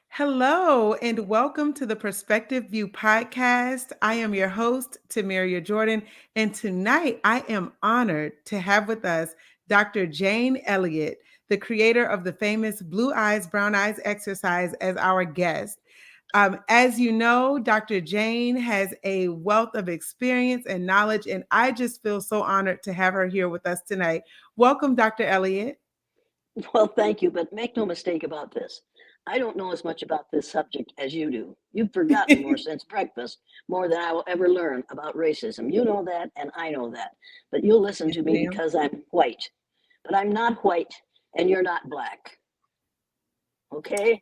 Hello, and welcome to the Perspective View podcast. I am your host, Tamiria Jordan, and tonight I am honored to have with us Dr. Jane Elliott, the creator of the famous Blue Eyes, Brown Eyes exercise, as our guest. As you know, Dr. Jane has a wealth of experience and knowledge, and I just feel so honored to have her here with us tonight. Welcome, Dr. Elliott. Well, thank you, but make no mistake about this. I don't know as much about this subject as you do. You've forgotten more since breakfast, more than I will ever learn about racism. You know that, and I know that. But you'll listen Yes, to me ma'am. because I'm white. But I'm not white, and you're not black. Okay?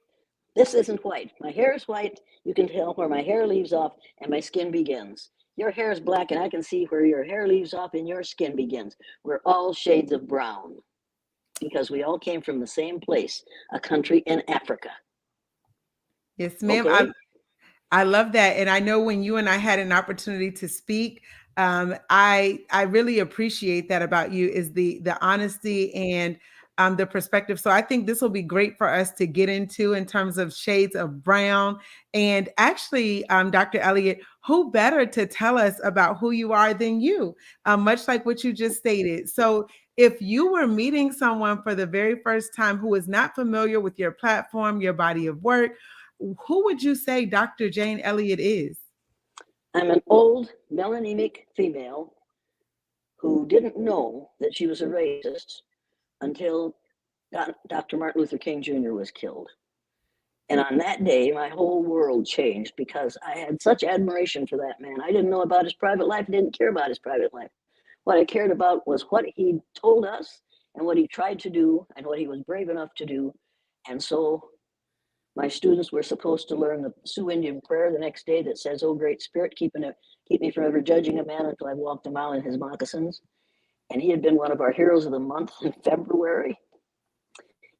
This isn't white. My hair is white. You can tell where my hair leaves off and my skin begins. Your hair is black, and I can see where your hair leaves off and your skin begins. We're all shades of brown because we all came from the same place, a country in Africa. Yes, ma'am. Okay? I love that, and I know when you and I had an opportunity to speak, I really appreciate that about you is the honesty and the perspective. So I think this will be great for us to get into in terms of shades of brown. And actually, Dr. Elliott, who better to tell us about who you are than you? Much like what you just stated. So if you were meeting someone for the very first time who is not familiar with your platform, your body of work, who would you say Dr. Jane Elliott is? I'm an old melanemic female who didn't know that she was a racist until Dr. Martin Luther King Jr. was killed. And on that day, my whole world changed because I had such admiration for that man. I didn't know about his private life, didn't care about his private life. What I cared about was what he told us and what he tried to do and what he was brave enough to do. And so my students were supposed to learn the Sioux Indian prayer the next day that says, "Oh, great spirit, keep me from ever judging a man until I've walked a mile in his moccasins." And he had been one of our heroes of the month in February.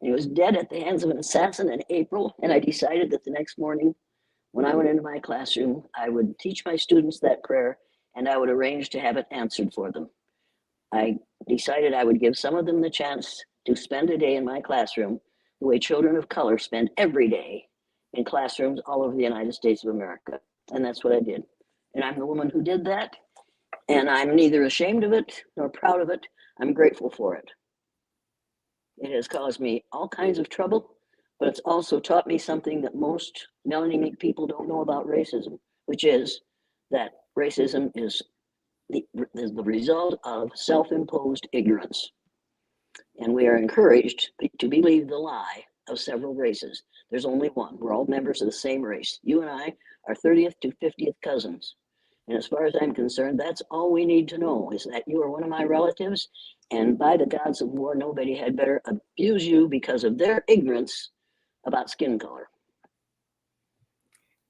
And he was dead at the hands of an assassin in April. And I decided that the next morning, when I went into my classroom, I would teach my students that prayer and I would arrange to have it answered for them. I decided I would give some of them the chance to spend a day in my classroom the way children of color spend every day in classrooms all over the United States of America. And that's what I did. And I'm the woman who did that. And I'm neither ashamed of it nor proud of it. I'm grateful for it. It has caused me all kinds of trouble, but it's also taught me something that most melanemic people don't know about racism, which is that racism is the result of self-imposed ignorance. And we are encouraged to believe the lie of several races. There's only one. We're all members of the same race. You and I are 30th to 50th cousins. And as far as I'm concerned, that's all we need to know is that you are one of my relatives. And by the gods of war, nobody had better abuse you because of their ignorance about skin color.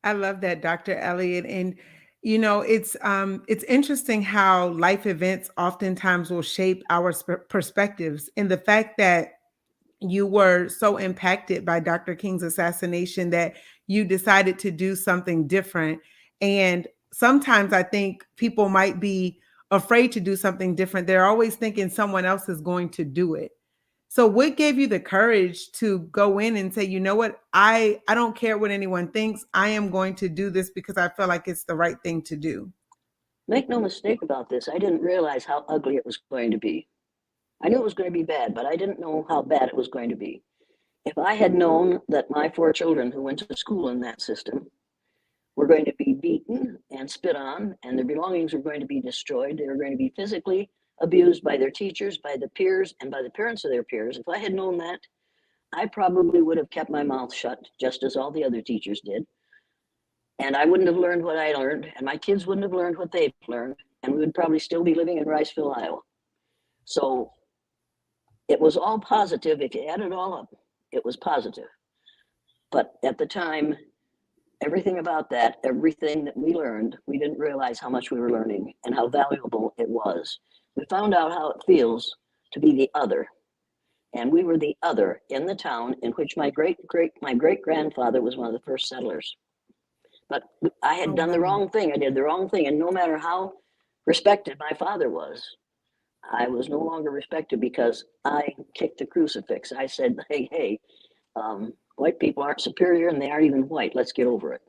I love that, Dr. Elliott. And it's interesting how life events oftentimes will shape our perspectives. And the fact that you were so impacted by Dr. King's assassination that you decided to do something different. And sometimes I think people might be afraid to do something different. They're always thinking someone else is going to do it. So what gave you the courage to go in and say, you know what, I don't care what anyone thinks. I am going to do this because I feel like it's the right thing to do. Make no mistake about this, I didn't realize how ugly it was going to be. I knew it was going to be bad, but I didn't know how bad it was going to be. If I had known that my four children who went to school in that system were going to be beaten and spit on, and their belongings were going to be destroyed, they were going to be physically abused by their teachers, by the peers, and by the parents of their peers, if I had known that, I probably would have kept my mouth shut, just as all the other teachers did. And I wouldn't have learned what I learned, and my kids wouldn't have learned what they've learned, and we would probably still be living in Riceville, Iowa. So it was all positive. If you add it all up, it was positive. But at the time, everything about that, everything that we learned, we didn't realize how much we were learning and how valuable it was. We found out how it feels to be the other. And we were the other in the town in which my great grandfather was one of the first settlers. But I Oh, had done the wow. wrong thing. I did the wrong thing. And no matter how respected my father was, I was no longer respected because I kicked the crucifix. I said, hey, White people aren't superior and they aren't even white. Let's get over it.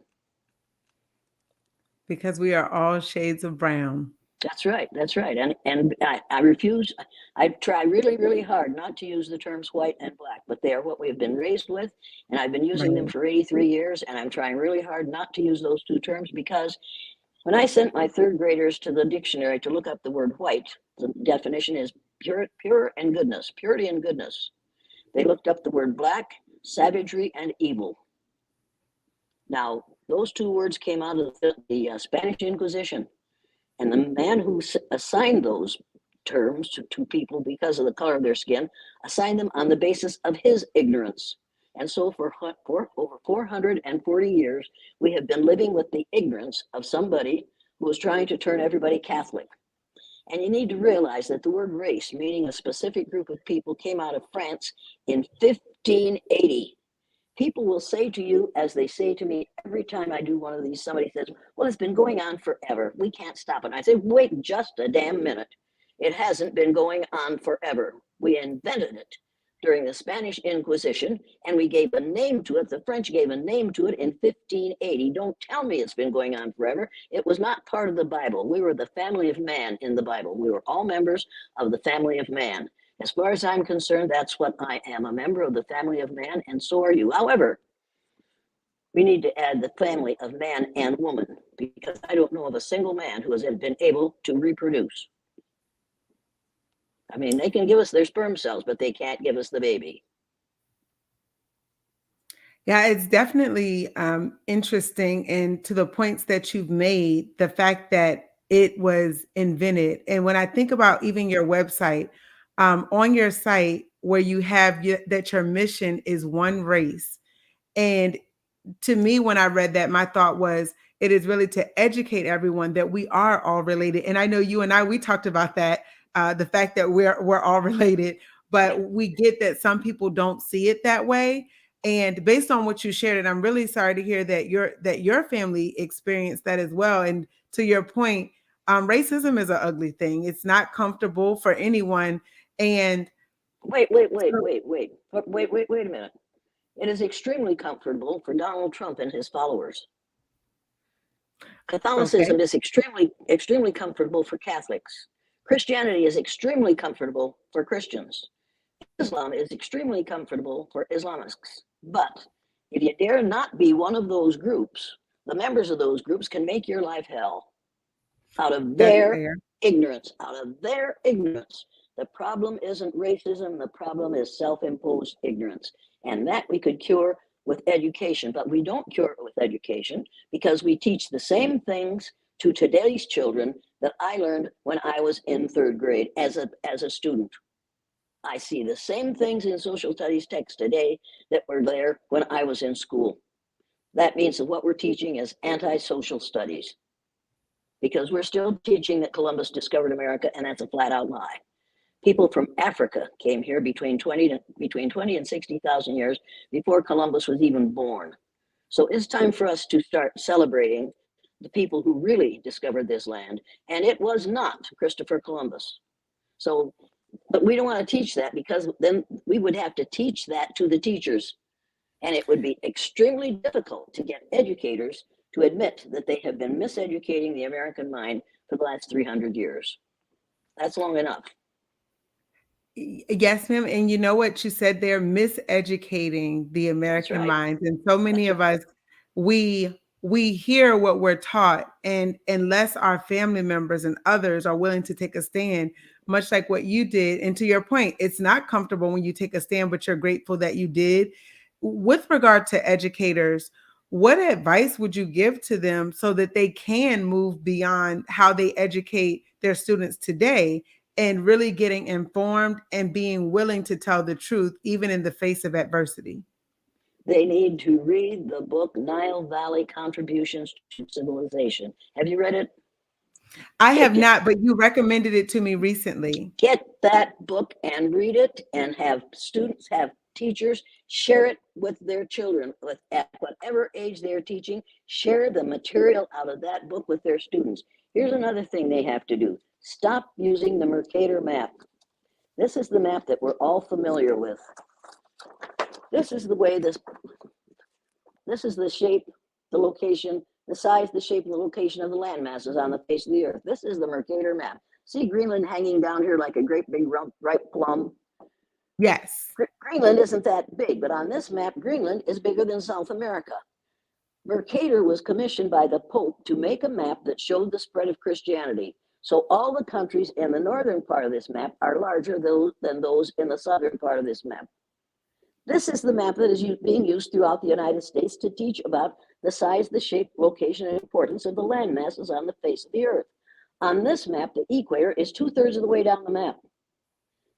Because we are all shades of brown. That's right. That's right. And I refuse. I try really, really hard not to use the terms white and black, but they are what we have been raised with, and I've been using them Right. for 83 years, and I'm trying really hard not to use those two terms because when I sent my third graders to the dictionary to look up the word white, the definition is pure and goodness, purity and goodness. They looked up the word black, savagery, and evil. Now, those two words came out of the Spanish Inquisition. And the man who assigned those terms to people because of the color of their skin assigned them on the basis of his ignorance. And so for over 440 years, we have been living with the ignorance of somebody who was trying to turn everybody Catholic. And you need to realize that the word race, meaning a specific group of people, came out of France in 1580. People will say to you, as they say to me every time I do one of these, somebody says, well, it's been going on forever. We can't stop it. And I say, wait just a damn minute. It hasn't been going on forever. We invented it during the Spanish Inquisition, and we gave a name to it. The French gave a name to it in 1580. Don't tell me it's been going on forever. It was not part of the Bible. We were the family of man in the Bible. We were all members of the family of man. As far as I'm concerned, that's what I am, a member of the family of man, and so are you. However, we need to add the family of man and woman, because I don't know of a single man who has been able to reproduce. I mean, they can give us their sperm cells, but they can't give us the baby. Yeah, it's definitely interesting. And to the points that you've made, the fact that it was invented. And when I think about even your website, on your site where you have that your mission is one race. And to me, when I read that, my thought was it is really to educate everyone that we are all related. And I know you and I, we talked about that, the fact that we're all related, but we get that some people don't see it that way. And based on what you shared, and I'm really sorry to hear that your family experienced that as well. And to your point, racism is an ugly thing. It's not comfortable for anyone. And Wait a minute. It is extremely comfortable for Donald Trump and his followers. okay, Catholicism is extremely comfortable for Catholics. Christianity is extremely comfortable for Christians. Islam is extremely comfortable for Islamists. But if you dare not be one of those groups, the members of those groups can make your life hell out of that's their fair. ignorance, out of their ignorance. The problem isn't racism, the problem is self imposed ignorance. And that we could cure with education, but we don't cure it with education because we teach the same things to today's children that I learned when I was in third grade as a student. I see the same things in social studies text today that were there when I was in school. That means that what we're teaching is anti-social studies because we're still teaching that Columbus discovered America, and that's a flat out lie. People from Africa came here between 20 and 60,000 years before Columbus was even born. So it's time for us to start celebrating the people who really discovered this land, and it was not Christopher Columbus. So, but we don't want to teach that because then we would have to teach that to the teachers, and it would be extremely difficult to get educators to admit that they have been miseducating the American mind for the last 300 years. That's long enough. Yes, ma'am. And you know what you said there, miseducating the That's American right. minds. And so many That's of right. us, we hear what we're taught, and unless our family members and others are willing to take a stand, much like what you did. And to your point, it's not comfortable when you take a stand, but you're grateful that you did. With regard to educators, what advice would you give to them so that they can move beyond how they educate their students today and really getting informed and being willing to tell the truth, even in the face of adversity? They need to read the book Nile Valley Contributions to Civilization. Have you read it? I have Take it. not, but you recommended it to me recently. Get that book and read it, and have students, have teachers share it with their children at whatever age they're teaching. Share the material out of that book with their students. Here's another thing they have to do: stop using the Mercator map. This is the map that we're all familiar with. This is the way This is the shape, the location, the size, the shape, and the location of the land masses on the face of the earth. This is the Mercator map. See Greenland hanging down here like a great big ripe plum? Yes. Greenland isn't that big, but on this map, Greenland is bigger than South America. Mercator was commissioned by the Pope to make a map that showed the spread of Christianity. So all the countries in the northern part of this map are larger than those in the southern part of this map. This is the map that is being used throughout the United States to teach about the size, the shape, location, and importance of the land masses on the face of the earth. On this map, the equator is 2/3 of the way down the map.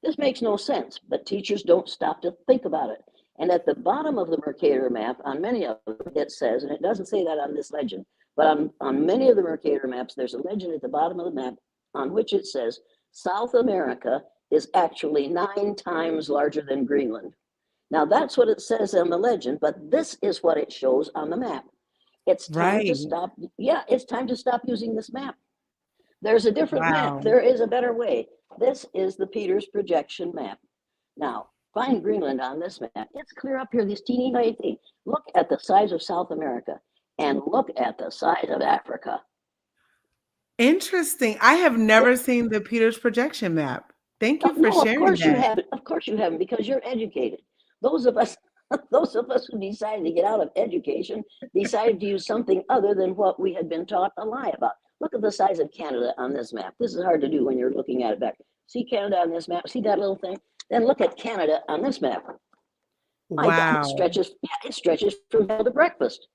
This makes no sense, but teachers don't stop to think about it. And at the bottom of the Mercator map, on many of them, it says, and it doesn't say that on this legend, but on many of the Mercator maps, there's a legend at the bottom of the map on which it says, South America is actually 9 times larger than Greenland. Now that's what it says on the legend, but this is what it shows on the map. It's time to Right. stop. Yeah, it's time to stop using this map. There's a different map. Wow. There is a better way. This is the Peters projection map. Now, find Greenland on this map. It's clear up here, this teeny tiny thing. Look at the size of South America and look at the size of Africa. Interesting. I have never It, seen the Peters projection map. Thank you for no, of sharing course you that. haven't. Of course you haven't, because you're educated. Those of us, those of us who decided to get out of education, decided to use something other than what we had been taught a lie about. Look at the size of Canada on this map. This is hard to do when you're looking at it back. See Canada on this map? See that little thing? Then look at Canada on this map. My God, Wow. it stretches from hell to breakfast.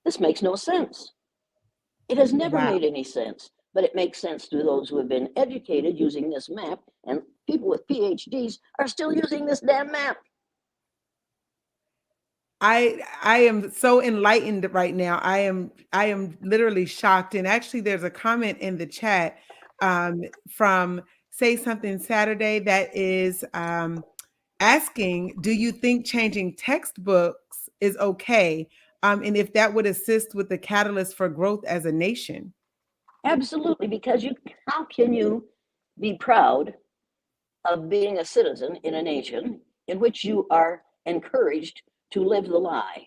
This makes no sense. It has never Wow. made any sense, but it makes sense to those who have been educated using this map, and people with PhDs are still using this damn map. I am so enlightened right now. I am literally shocked. And actually, there's a comment in the chat from Say Something Saturday that is asking, "Do you think changing textbooks is okay? And if that would assist with the catalyst for growth as a nation?" Absolutely, because how can you be proud of being a citizen in a nation in which you are encouraged to live the lie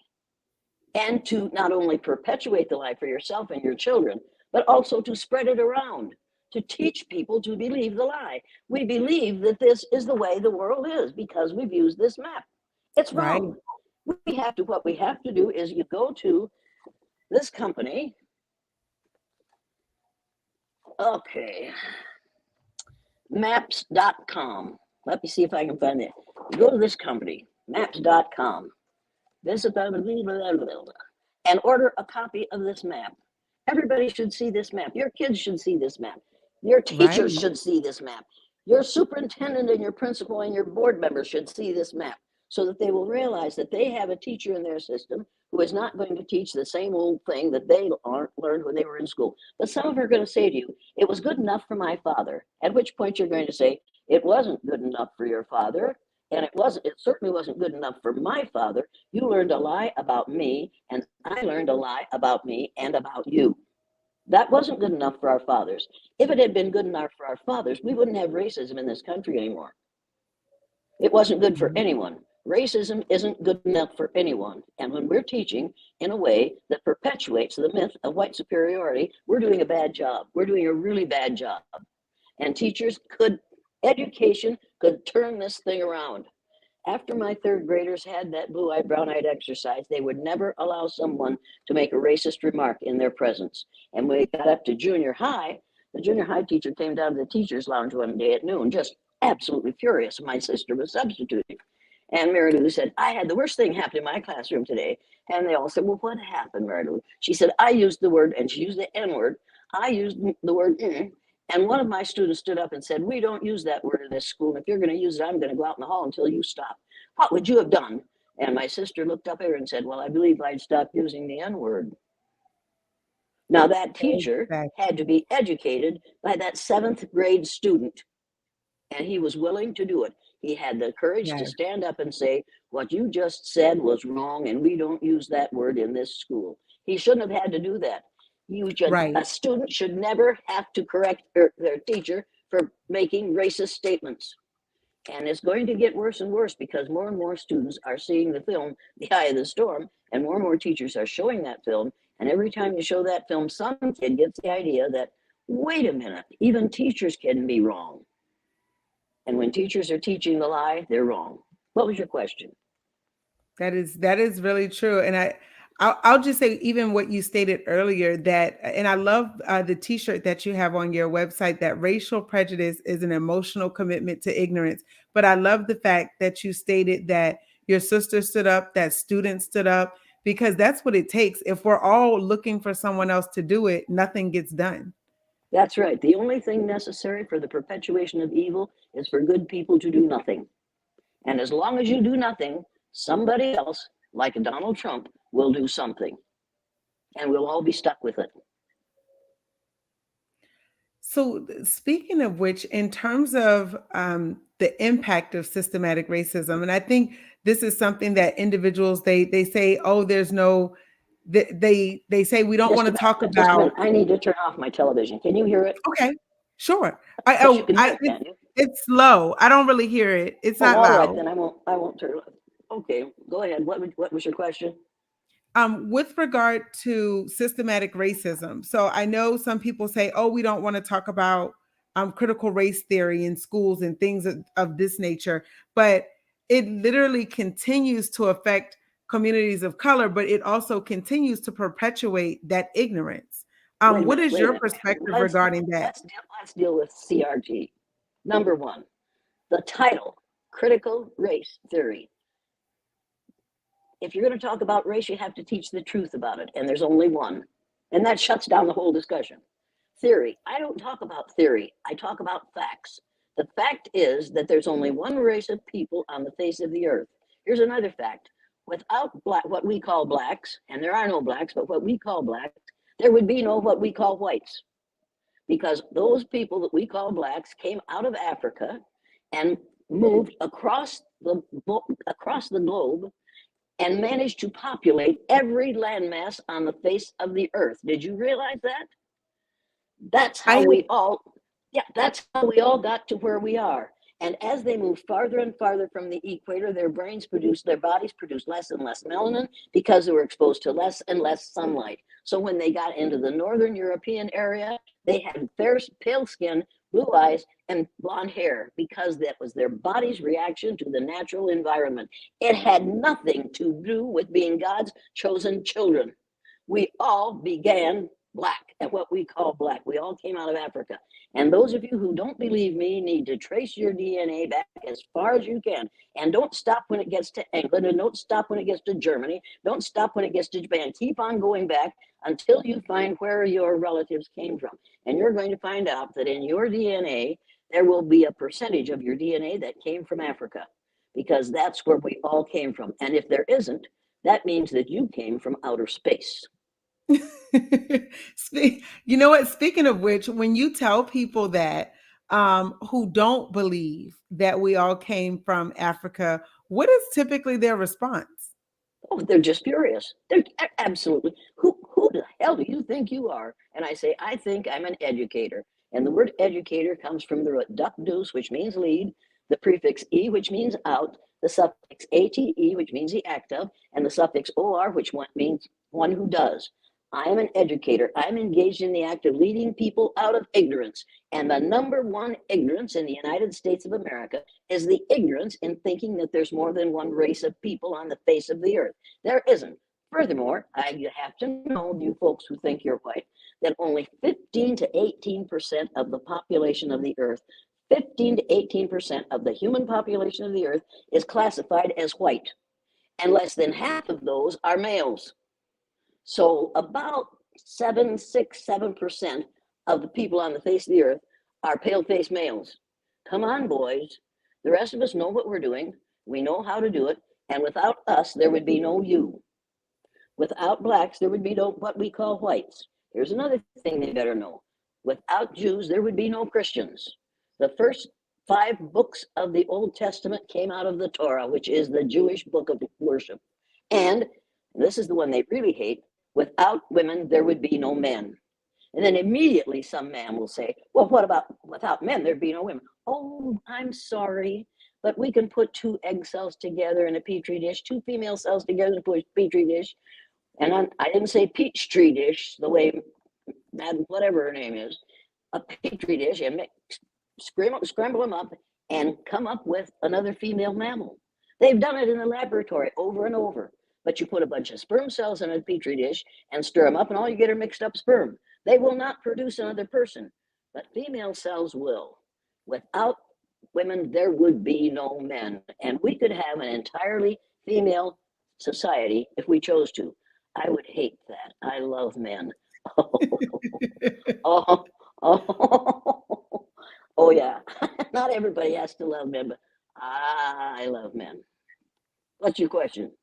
and to not only perpetuate the lie for yourself and your children, but also to spread it around, to teach people to believe the lie. We believe that this is the way the world is because we've used this map. It's Right. wrong. What we have to do is you go to this company. Okay, maps.com. Let me see if I can find it. Go to this company, maps.com. Visit blah, blah, blah, blah, blah, blah, and order a copy of this map. Everybody should see this map. Your kids should see this map. Your teachers Right. should see this map. Your superintendent and your principal and your board members should see this map so that they will realize that they have a teacher in their system who is not going to teach the same old thing that they learned when they were in school. But some of them are going to say to you, it was good enough for my father, at which point you're going to say, it wasn't good enough for your father, and it certainly wasn't good enough for my father. You learned a lie about me, and I learned a lie about me and about you. That wasn't good enough for our fathers. If it had been good enough for our fathers, we wouldn't have racism in this country anymore. It wasn't good for anyone. Racism isn't good enough for anyone. And when we're teaching in a way that perpetuates the myth of white superiority, we're doing a bad job. We're doing a really bad job. And education could turn this thing around. After my third graders had that blue-eyed, brown-eyed exercise, they would never allow someone to make a racist remark in their presence. And when we got up to junior high, the junior high teacher came down to the teacher's lounge one day at noon, just absolutely furious. My sister was substituting. And Mary Lou said, I had the worst thing happen in my classroom today. And they all said, well, what happened, Mary Lou? She said, I used the word, and she used the N word. I used the word, and one of my students stood up and said, we don't use that word in this school. And if you're going to use it, I'm going to go out in the hall until you stop. What would you have done? And my sister looked up at her and said, well, I believe I'd stop using the N word. Now, that teacher had to be educated by that 7th grade student, and he was willing to do it. He had the courage to Yes. stand up and say, what you just said was wrong, and we don't use that word in this school. He shouldn't have had to do that. Right. A student should never have to correct their teacher for making racist statements. And it's going to get worse and worse because more and more students are seeing the film, The Eye of the Storm, and more teachers are showing that film. And every time you show that film, some kid gets the idea that, wait a minute, even teachers can be wrong. And when teachers are teaching the lie, they're wrong. What was your question? That is really true, and I'll just say even what you stated earlier that, and I love the T-shirt that you have on your website that racial prejudice is an emotional commitment to ignorance. But I love the fact that you stated that your sister stood up, that students stood up, because that's what it takes. If we're all looking for someone else to do it, nothing gets done. That's right. The only thing necessary for the perpetuation of evil is for good people to do nothing. And as long as you do nothing, somebody else, like Donald Trump, will do something. And we'll all be stuck with it. So, speaking of which, in terms of the impact of systematic racism, and I think this is something that individuals they say, oh, there's no, they say we don't want to talk Just a about. minute. I need to turn off my television. Can you hear it? Okay, sure. Yes, you can hear it, It's can you? it's low. I don't really hear it. It's Oh, not all right loud. then. I won't turn it. Okay, go ahead. What was your question? With regard to systematic racism, so I know some people say, "Oh, we don't want to talk about critical race theory in schools and things of this nature," but it literally continues to affect communities of color, but it also continues to perpetuate that ignorance. Wait a What minute. is Wait a your minute. perspective Let's regarding that? let's deal with CRT. Number one, the title, critical race theory. If you're going to talk about race, you have to teach the truth about it, and there's only one, and that shuts down the whole discussion. Theory. I don't talk about theory. I talk about facts. The fact is that there's only one race of people on the face of the earth. Here's another fact. Without black, what we call blacks, and there are no blacks, but what we call blacks, there would be no what we call whites, because those people that we call blacks came out of Africa and moved across the globe and managed to populate every landmass on the face of the earth. Did you realize that? That's I how we all, yeah, that's how we all got to where we are. And as they move farther and farther from the equator, their bodies produce less and less melanin because they were exposed to less and less sunlight. So when they got into the northern European area, they had fair, pale skin, blue eyes, and blonde hair because that was their body's reaction to the natural environment. It had nothing to do with being God's chosen children. We all began black at what we call black. We all came out of Africa. And those of you who don't believe me need to trace your DNA back as far as you can. And don't stop when it gets to England, and don't stop when it gets to Germany. Don't stop when it gets to Japan. Keep on going back until you find where your relatives came from. And you're going to find out that in your DNA, there will be a percentage of your DNA that came from Africa, because that's where we all came from. And if there isn't, that means that you came from outer space. You know what? Speaking of which, when you tell people that who don't believe that we all came from Africa, what is typically their response? Oh, they're just furious. They're absolutely. Who the hell do you think you are? And I say, I think I'm an educator. And the word educator comes from the root duck deuce, which means lead, the prefix e, which means out, the suffix ate, which means the act of, and the suffix or, which means one who does. I am an educator. I'm engaged in the act of leading people out of ignorance. And the number one ignorance in the United States of America is the ignorance in thinking that there's more than one race of people on the face of the earth. There isn't. Furthermore, you have to know, you folks who think you're white, that only 15 to 18% of the population of the earth, 15 to 18% of the human population of the earth is classified as white, and less than half of those are males. So about 7% of the people on the face of the earth are pale-faced males. Come on, boys. The rest of us know what we're doing. We know how to do it. And without us, there would be no you. Without blacks, there would be no what we call whites. Here's another thing they better know. Without Jews, there would be no Christians. The first 5 books of the Old Testament came out of the Torah, which is the Jewish book of worship. And this is the one they really hate. Without women, there would be no men. And then immediately some man will say, well, what about without men? There'd be no women. Oh, I'm sorry. but we can put two egg cells together in a petri dish, two female cells together in a petri dish. And I didn't say Peachtree dish the way that, whatever her name is, a petri dish, and scramble them up and come up with another female mammal. They've done it in the laboratory over and over. But you put a bunch of sperm cells in a petri dish and stir them up, and all you get are mixed up sperm. They will not produce another person, but female cells will. Without women, there would be no men, and we could have an entirely female society if we chose to. I would hate that. I love men. Oh, oh, oh, yeah. Not everybody has to love men, but I love men. What's your question?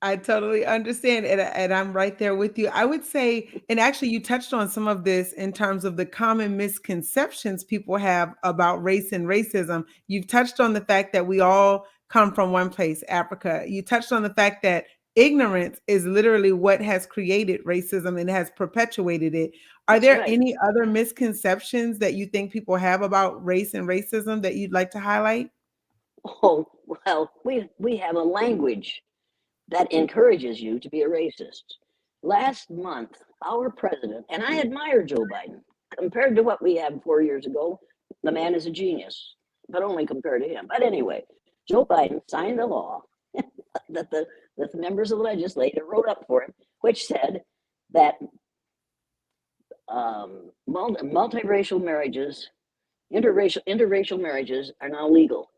I totally understand, and I'm right there with you. I would say, and actually, you touched on some of this in terms of the common misconceptions people have about race and racism. You've touched on the fact that we all come from one place, Africa. You touched on the fact that ignorance is literally what has created racism and has perpetuated it. Are That's there right. any other misconceptions that you think people have about race and racism that you'd like to highlight? Oh, well, we have a language that encourages you to be a racist. Last month, our president, and I admire Joe Biden, compared to what we had 4 years ago, the man is a genius, but only compared to him. But anyway, Joe Biden signed a law that the members of the legislature wrote up for him, which said that multiracial marriages, interracial marriages are now legal.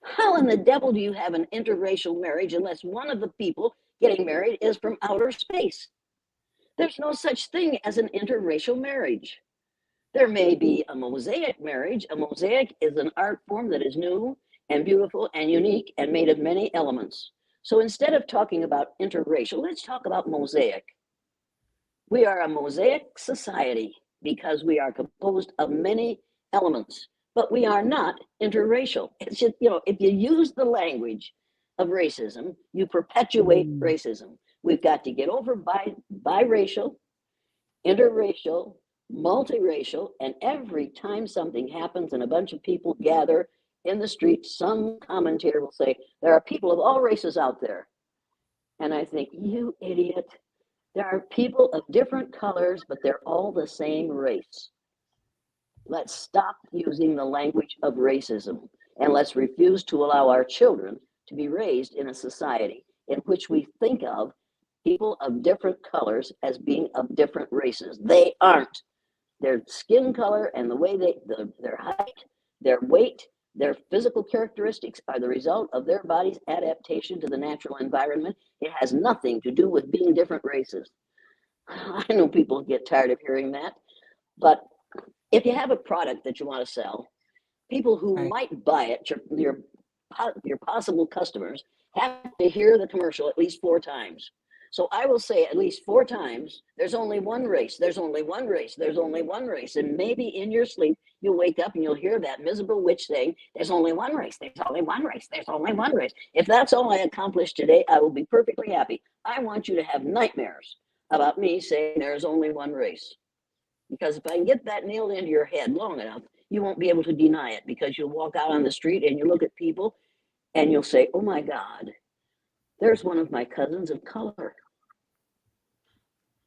How in the devil do you have an interracial marriage unless one of the people getting married is from outer space? There's no such thing as an interracial marriage. There may be a mosaic marriage. A mosaic is an art form that is new and beautiful and unique and made of many elements. So instead of talking about interracial, let's talk about mosaic. We are a mosaic society because we are composed of many elements, but we are not interracial. It's just, if you use the language of racism, you perpetuate Mm. racism. We've got to get over biracial, interracial, multiracial, and every time something happens and a bunch of people gather in the street, some commentator will say, there are people of all races out there. And I think, you idiot. There are people of different colors, but they're all the same race. Let's stop using the language of racism, and let's refuse to allow our children to be raised in a society in which we think of people of different colors as being of different races. They aren't. Their skin color and the way their height, their weight, their physical characteristics are the result of their body's adaptation to the natural environment. It has nothing to do with being different races. I know people get tired of hearing that, but if you have a product that you want to sell, people who Right. might buy it, your possible customers, have to hear the commercial at least 4 times. So I will say at least 4 times, there's only one race, there's only one race, there's only one race. And maybe in your sleep, you'll wake up and you'll hear that miserable witch saying, there's only one race, there's only one race, there's only one race. If that's all I accomplished today, I will be perfectly happy. I want you to have nightmares about me saying there's only one race. Because if I can get that nailed into your head long enough, you won't be able to deny it, because you'll walk out on the street and you look at people and you'll say, oh my God, there's one of my cousins of color.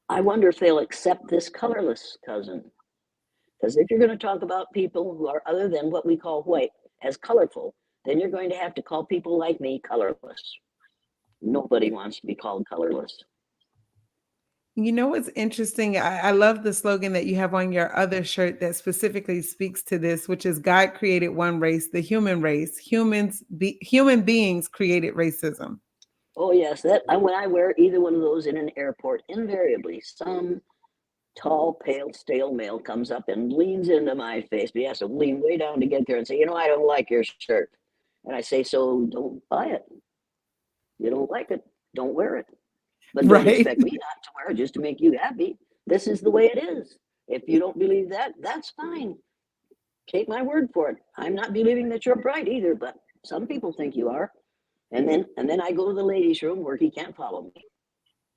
I wonder if they'll accept this colorless cousin. Because if you're going to talk about people who are other than what we call white as colorful, then you're going to have to call people like me colorless. Nobody wants to be called colorless. You know what's interesting? I love the slogan that you have on your other shirt that specifically speaks to this, which is God created one race, the human race. Human beings created racism. Oh yes, that when I wear either one of those in an airport, invariably some tall, pale, stale male comes up and leans into my face. But he has to lean way down to get there and say, I don't like your shirt. And I say, so don't buy it. You don't like it, don't wear it. But don't Right. expect me not to wear it just to make you happy. This is the way it is. If you don't believe that, that's fine. Take my word for it. I'm not believing that you're bright either, but some people think you are. And then I go to the ladies' room where he can't follow me.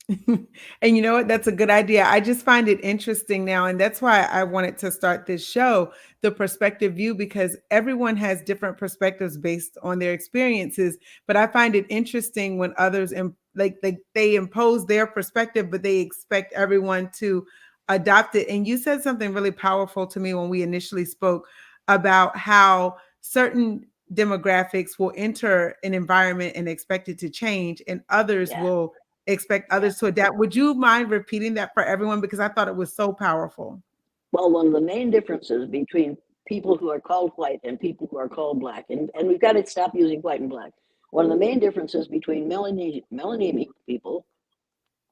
And you know what? That's a good idea. I just find it interesting now. And that's why I wanted to start this show, the perspective view, because everyone has different perspectives based on their experiences. But I find it interesting when others like they impose their perspective, but they expect everyone to adopt it. And you said something really powerful to me when we initially spoke about how certain demographics will enter an environment and expect it to change, and others Yeah, will expect yeah. others to adapt. Would you mind repeating that for everyone? Because I thought it was so powerful. Well, one of the main differences between people who are called white and people who are called black, and we've got to stop using white and black. One of the main differences between melanemic people,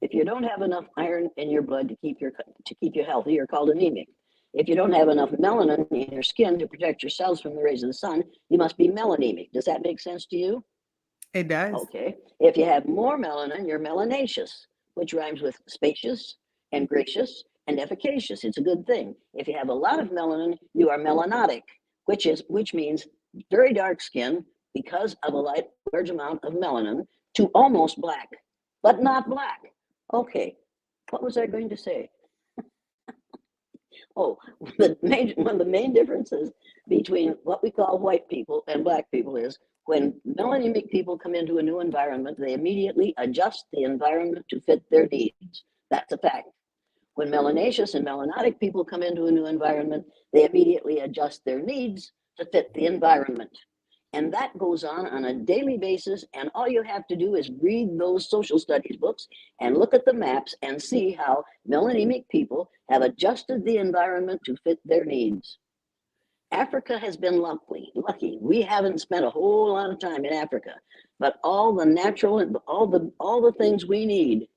if you don't have enough iron in your blood to keep you healthy, you're called anemic. If you don't have enough melanin in your skin to protect your cells from the rays of the sun, you must be melanemic. Does that make sense to you? It does. Okay. If you have more melanin, you're melanaceous, which rhymes with spacious and gracious and efficacious. It's a good thing. If you have a lot of melanin, you are melanotic, which means very dark skin because of a large amount of melanin to almost black, but not black. Okay. What was I going to say? Oh, one of the main differences between what we call white people and black people is when melanemic people come into a new environment, they immediately adjust the environment to fit their needs. That's a fact. When melanaceous and melanotic people come into a new environment, they immediately adjust their needs to fit the environment. And that goes on a daily basis. And all you have to do is read those social studies books and look at the maps and see how melanemic people have adjusted the environment to fit their needs. Africa has been lucky. We haven't spent a whole lot of time in Africa, but all the natural and all the things we need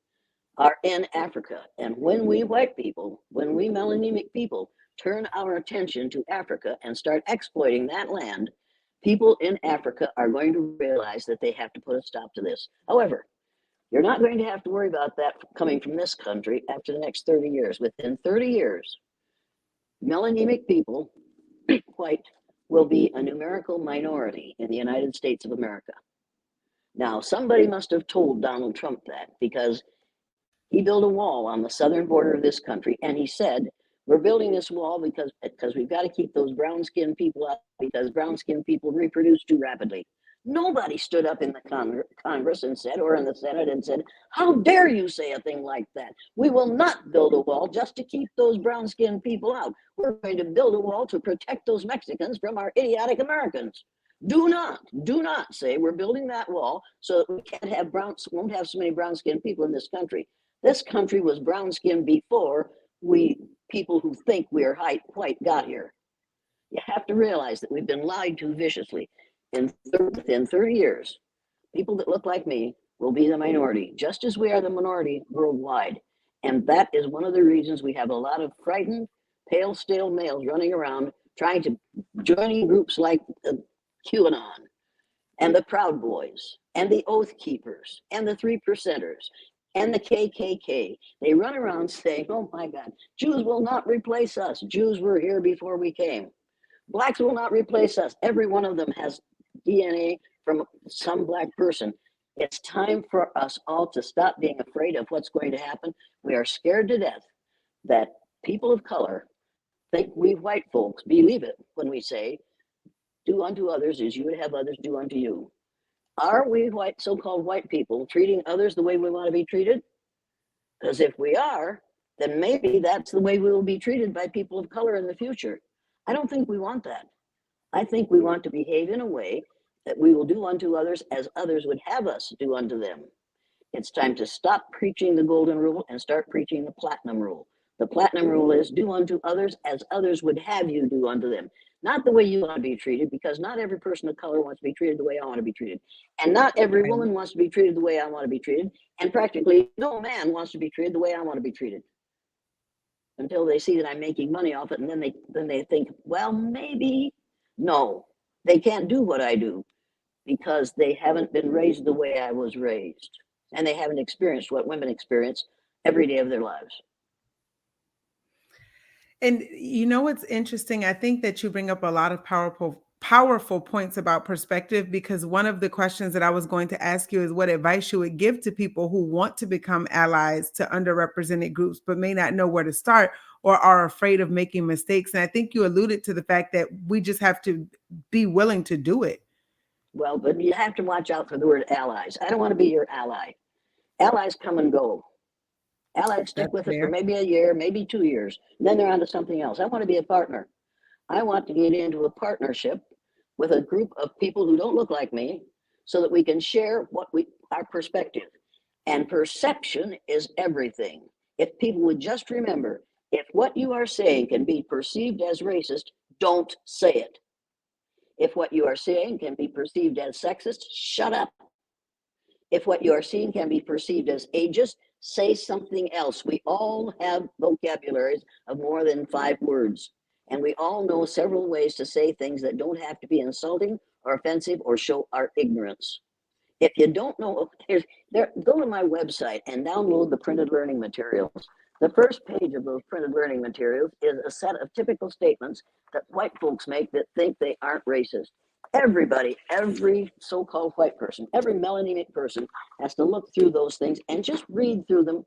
are in Africa. And when we white people, when we melanemic people turn our attention to Africa and start exploiting that land, people in Africa are going to realize that they have to put a stop to this. However, you're not going to have to worry about that coming from this country after the next 30 years. Within 30 years, melanemic people, white, will be a numerical minority in the United States of America. Now, somebody must have told Donald Trump that because he built a wall on the southern border of this country, and he said, "We're building this wall because we've got to keep those brown-skinned people out because brown-skinned people reproduce too rapidly." Nobody stood up in the Congress and said, or in the Senate and said, "How dare you say a thing like that? We will not build a wall just to keep those brown-skinned people out. We're going to build a wall to protect those Mexicans from our idiotic Americans." Do not say we're building that wall so that we won't have so many brown-skinned people in this country. This country was brown skinned before we people who think we are white got here. You have to realize that we've been lied to viciously. Within 30 years, people that look like me will be the minority, just as we are the minority worldwide. And that is one of the reasons we have a lot of frightened, pale, stale males running around trying to join groups like QAnon and the Proud Boys and the Oath Keepers and the Three Percenters and the KKK. They run around saying, "Oh my God, Jews will not replace us. Jews were here before we came. Blacks will not replace us." Every one of them has DNA from some black person. It's time for us all to stop being afraid of what's going to happen. We are scared to death that people of color think we white folks believe it when we say, "Do unto others as you would have others do unto you." Are we so-called white people treating others the way we want to be treated? Because if we are, then maybe that's the way we will be treated by people of color in the future. I don't think we want that. I think we want to behave in a way that we will do unto others as others would have us do unto them. It's time to stop preaching the golden rule and start preaching the platinum rule. The platinum rule is do unto others as others would have you do unto them. Not the way you want to be treated, because not every person of color wants to be treated the way I want to be treated. And not every Right. woman wants to be treated the way I want to be treated. And practically no man wants to be treated the way I want to be treated. Until they see that I'm making money off it, and then they think, well, maybe. No, they can't do what I do because they haven't been raised the way I was raised. And they haven't experienced what women experience every day of their lives. And you know what's interesting? I think that you bring up a lot of powerful points about perspective, because one of the questions that I was going to ask you is what advice you would give to people who want to become allies to underrepresented groups but may not know where to start or are afraid of making mistakes. And I think you alluded to the fact that we just have to be willing to do it. Well, but you have to watch out for the word allies. I don't want to be your ally. Allies come and go. Allies stick That's with it for fair. maybe a year, maybe 2 years. Then they're on to something else. I want to be a partner. I want to get into a partnership with a group of people who don't look like me so that we can share our perspective. And perception is everything. If people would just remember, if what you are saying can be perceived as racist, don't say it. If what you are saying can be perceived as sexist, shut up. If what you are seeing can be perceived as ageist, say something else. We all have vocabularies of more than 5 words, and we all know several ways to say things that don't have to be insulting or offensive or show our ignorance. If you don't know, go to my website and download the printed learning materials. The first page of those printed learning materials is a set of typical statements that white folks make that think they aren't racist. Everybody, every so-called white person, every melanemic person has to look through those things and just read through them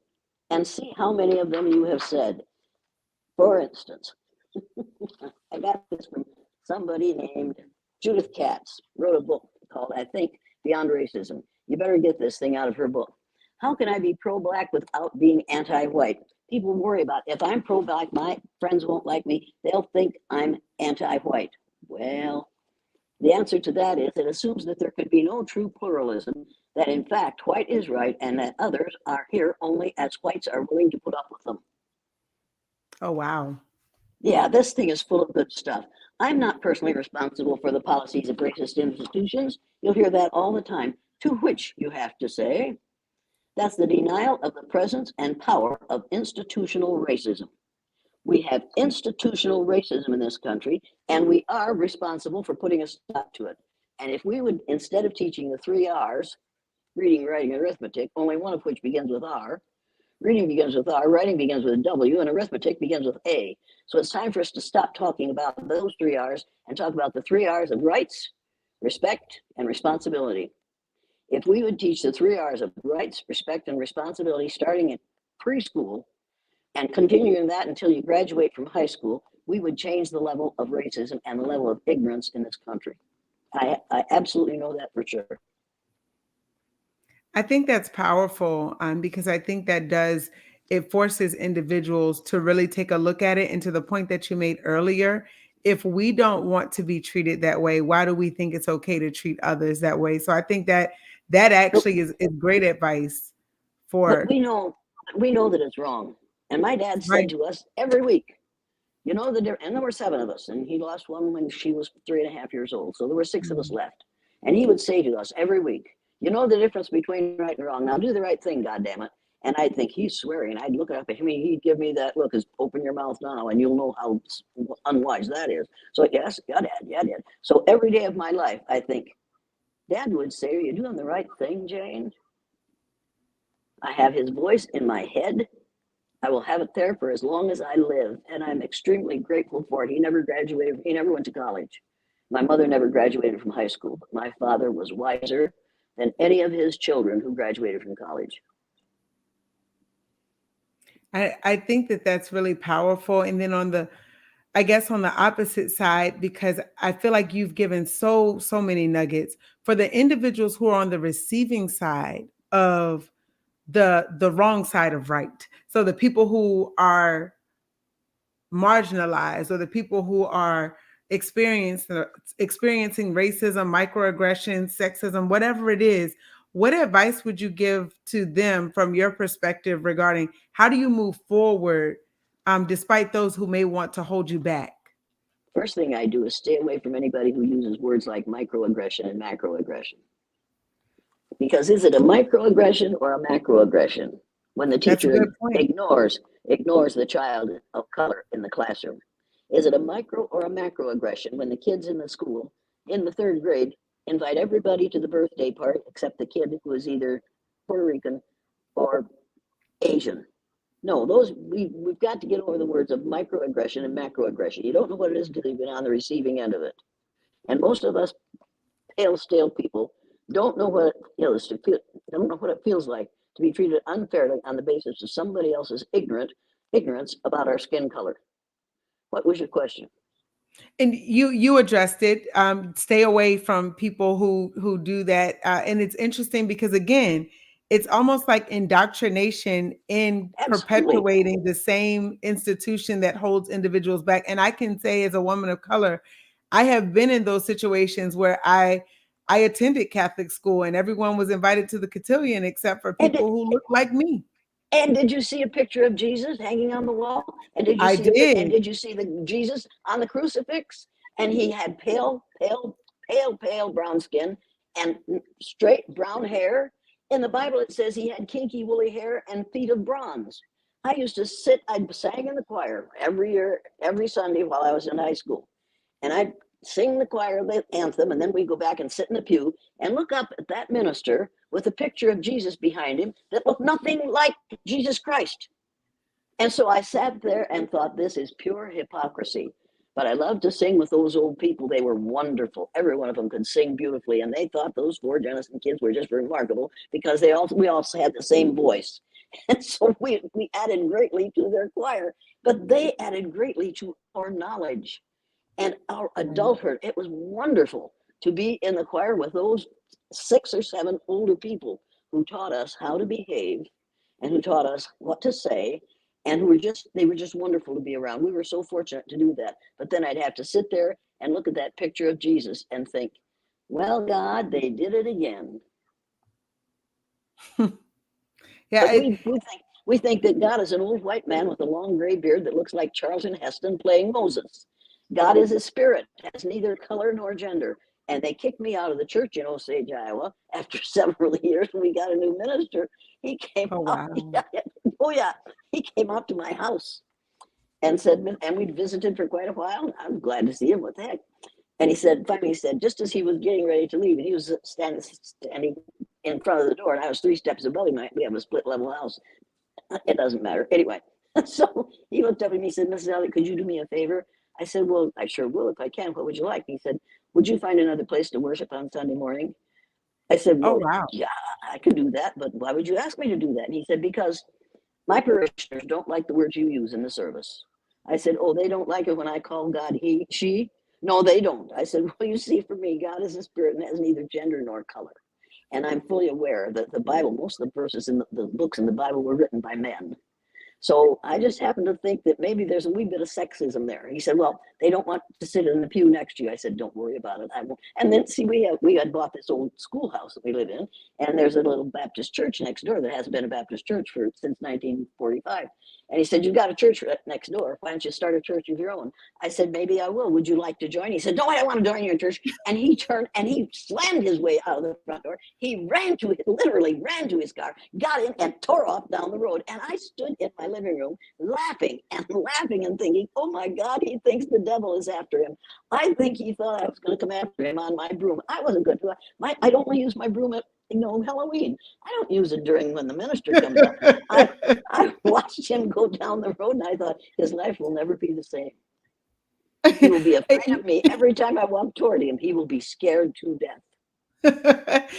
and see how many of them you have said. For instance, I got this from somebody named Judith Katz, wrote a book called, I think, Beyond Racism. You better get this thing out of her book. How can I be pro-black without being anti-white? People worry about if I'm pro-black, my friends won't like me. They'll think I'm anti-white. Well, the answer to that is it assumes that there could be no true pluralism, that in fact white is right and that others are here only as whites are willing to put up with them. Oh, wow. Yeah, this thing is full of good stuff. I'm not personally responsible for the policies of racist institutions. You'll hear that all the time, to which you have to say, that's the denial of the presence and power of institutional racism. We have institutional racism in this country, and we are responsible for putting a stop to it. And if we would, instead of teaching the 3 R's, reading, writing, arithmetic, only one of which begins with R, reading begins with R, writing begins with W, and arithmetic begins with A. So it's time for us to stop talking about those 3 R's and talk about the 3 R's of rights, respect, and responsibility. If we would teach the 3 R's of rights, respect, and responsibility starting in preschool and continuing that until you graduate from high school, we would change the level of racism and the level of ignorance in this country. I absolutely know that for sure. I think that's powerful, because I think that it forces individuals to really take a look at it. And to the point that you made earlier, if we don't want to be treated that way, why do we think it's okay to treat others that way? So I think that that But, actually is great advice but for, we know that it's wrong. And my dad said right. to us every week, you know, and there were 7 of us, and he lost one when she was 3.5 years old. So there were 6 of us Mm. left. And he would say to us every week, you know the difference between right and wrong. Now do the right thing, goddammit. And I'd think he's swearing. I'd look up at him, and he'd give me that look, as open your mouth now, and you'll know how unwise that is. So yes, yeah, Dad, yeah, Dad. So every day of my life, I think, Dad would say, are you doing the right thing, Jane? I have his voice in my head. I will have it there for as long as I live, and I'm extremely grateful for it. He never graduated, he never went to college. My mother never graduated from high school, but my father was wiser than any of his children who graduated from college. I think that that's really powerful. And then I guess on the opposite side, because I feel like you've given so many nuggets for the individuals who are on the receiving side of the wrong side of right. So the people who are marginalized or the people who are experiencing racism, microaggressions, sexism, whatever it is, what advice would you give to them from your perspective regarding how do you move forward, despite those who may want to hold you back? First thing I do is stay away from anybody who uses words like microaggression and macroaggression. Because is it a microaggression or a macroaggression when the That's a teacher good point. ignores the child of color in the classroom? Is it a micro or a macroaggression when the kids in the school in the 3rd grade invite everybody to the birthday party except the kid who is either Puerto Rican or Asian? No, we've got to get over the words of microaggression and macroaggression. You don't know what it is until you've been on the receiving end of it. And most of us pale, stale people don't know what it is to feel, don't know what it feels like to be treated unfairly on the basis of somebody else's ignorance about our skin color. What was your question? And you addressed it. Stay away from people who do that. And it's interesting because again, it's almost like indoctrination in Absolutely. perpetuating the same institution that holds individuals back. And I can say, as a woman of color, I have been in those situations where I attended Catholic school and everyone was invited to the cotillion except for And people who look like me. And did you see a picture of Jesus hanging on the wall? And did you I see a and did. did you see the Jesus on the crucifix? And he had pale brown skin and straight brown hair. In the Bible, it says he had kinky woolly hair and feet of bronze. I used to sit. I sang in the choir every year, every Sunday while I was in high school, and I'd sing the choir anthem, and then we'd go back and sit in the pew and look up at that minister with a picture of Jesus behind him that looked nothing like Jesus Christ. And so I sat there and thought, this is pure hypocrisy. But I loved to sing with those old people. They were wonderful. Every one of them could sing beautifully. And they thought those four Jennison kids were just remarkable because we also had the same voice. And so we added greatly to their choir, but they added greatly to our knowledge and our adulthood. It was wonderful to be in the choir with those 6 or 7 older people who taught us how to behave and who taught us what to say and they were just wonderful to be around. We were so fortunate to do that. But then I'd have to sit there and look at that picture of Jesus and think, well, God, they did it again. Yeah, But we think that God is an old white man with a long gray beard that looks like Charlton Heston playing Moses. God is a spirit, has neither color nor gender. And they kicked me out of the church in Osage, Iowa, after several years when we got a new minister. He came oh out, wow. oh yeah, he came out to my house and said, and we'd visited for quite a while. I was glad to see him. What the heck? And finally he said, just as he was getting ready to leave, and he was standing in front of the door, and I was 3 steps above him. We have a split level house. It doesn't matter. Anyway, so he looked up at me and said, Mrs. Elliott, could you do me a favor? I said, well, I sure will if I can. What would you like? He said, would you find another place to worship on Sunday morning? I said, Oh well, wow. yeah, I could do that, but why would you ask me to do that? And he said, because my parishioners don't like the words you use in the service. I said, oh, they don't like it when I call God he, she? No, they don't. I said, well, you see, for me, God is a spirit and has neither gender nor color. And I'm fully aware that the Bible, most of the verses in the books in the Bible were written by men. So I just happen to think that maybe there's a wee bit of sexism there. He said, well, they don't want to sit in the pew next to you. I said, don't worry about it. I won't. And then see, we had bought this old schoolhouse that we live in, and there's a little Baptist church next door that hasn't been a Baptist church since 1945. And he said, you've got a church next door. Why don't you start a church of your own? I said, maybe I will. Would you like to join? He said, no, I don't want to join your church. And he turned and he slammed his way out of the front door. He literally ran to his car, got in and tore off down the road. And I stood in my living room laughing and thinking, oh my God, he thinks the devil is after him. I think he thought I was going to come after him on my broom. I wasn't good. I don't use my broom at Halloween. I don't use it during when the minister comes up. I watched him go down the road and I thought his life will never be the same. He will be afraid of me every time I walk toward him. He will be scared to death.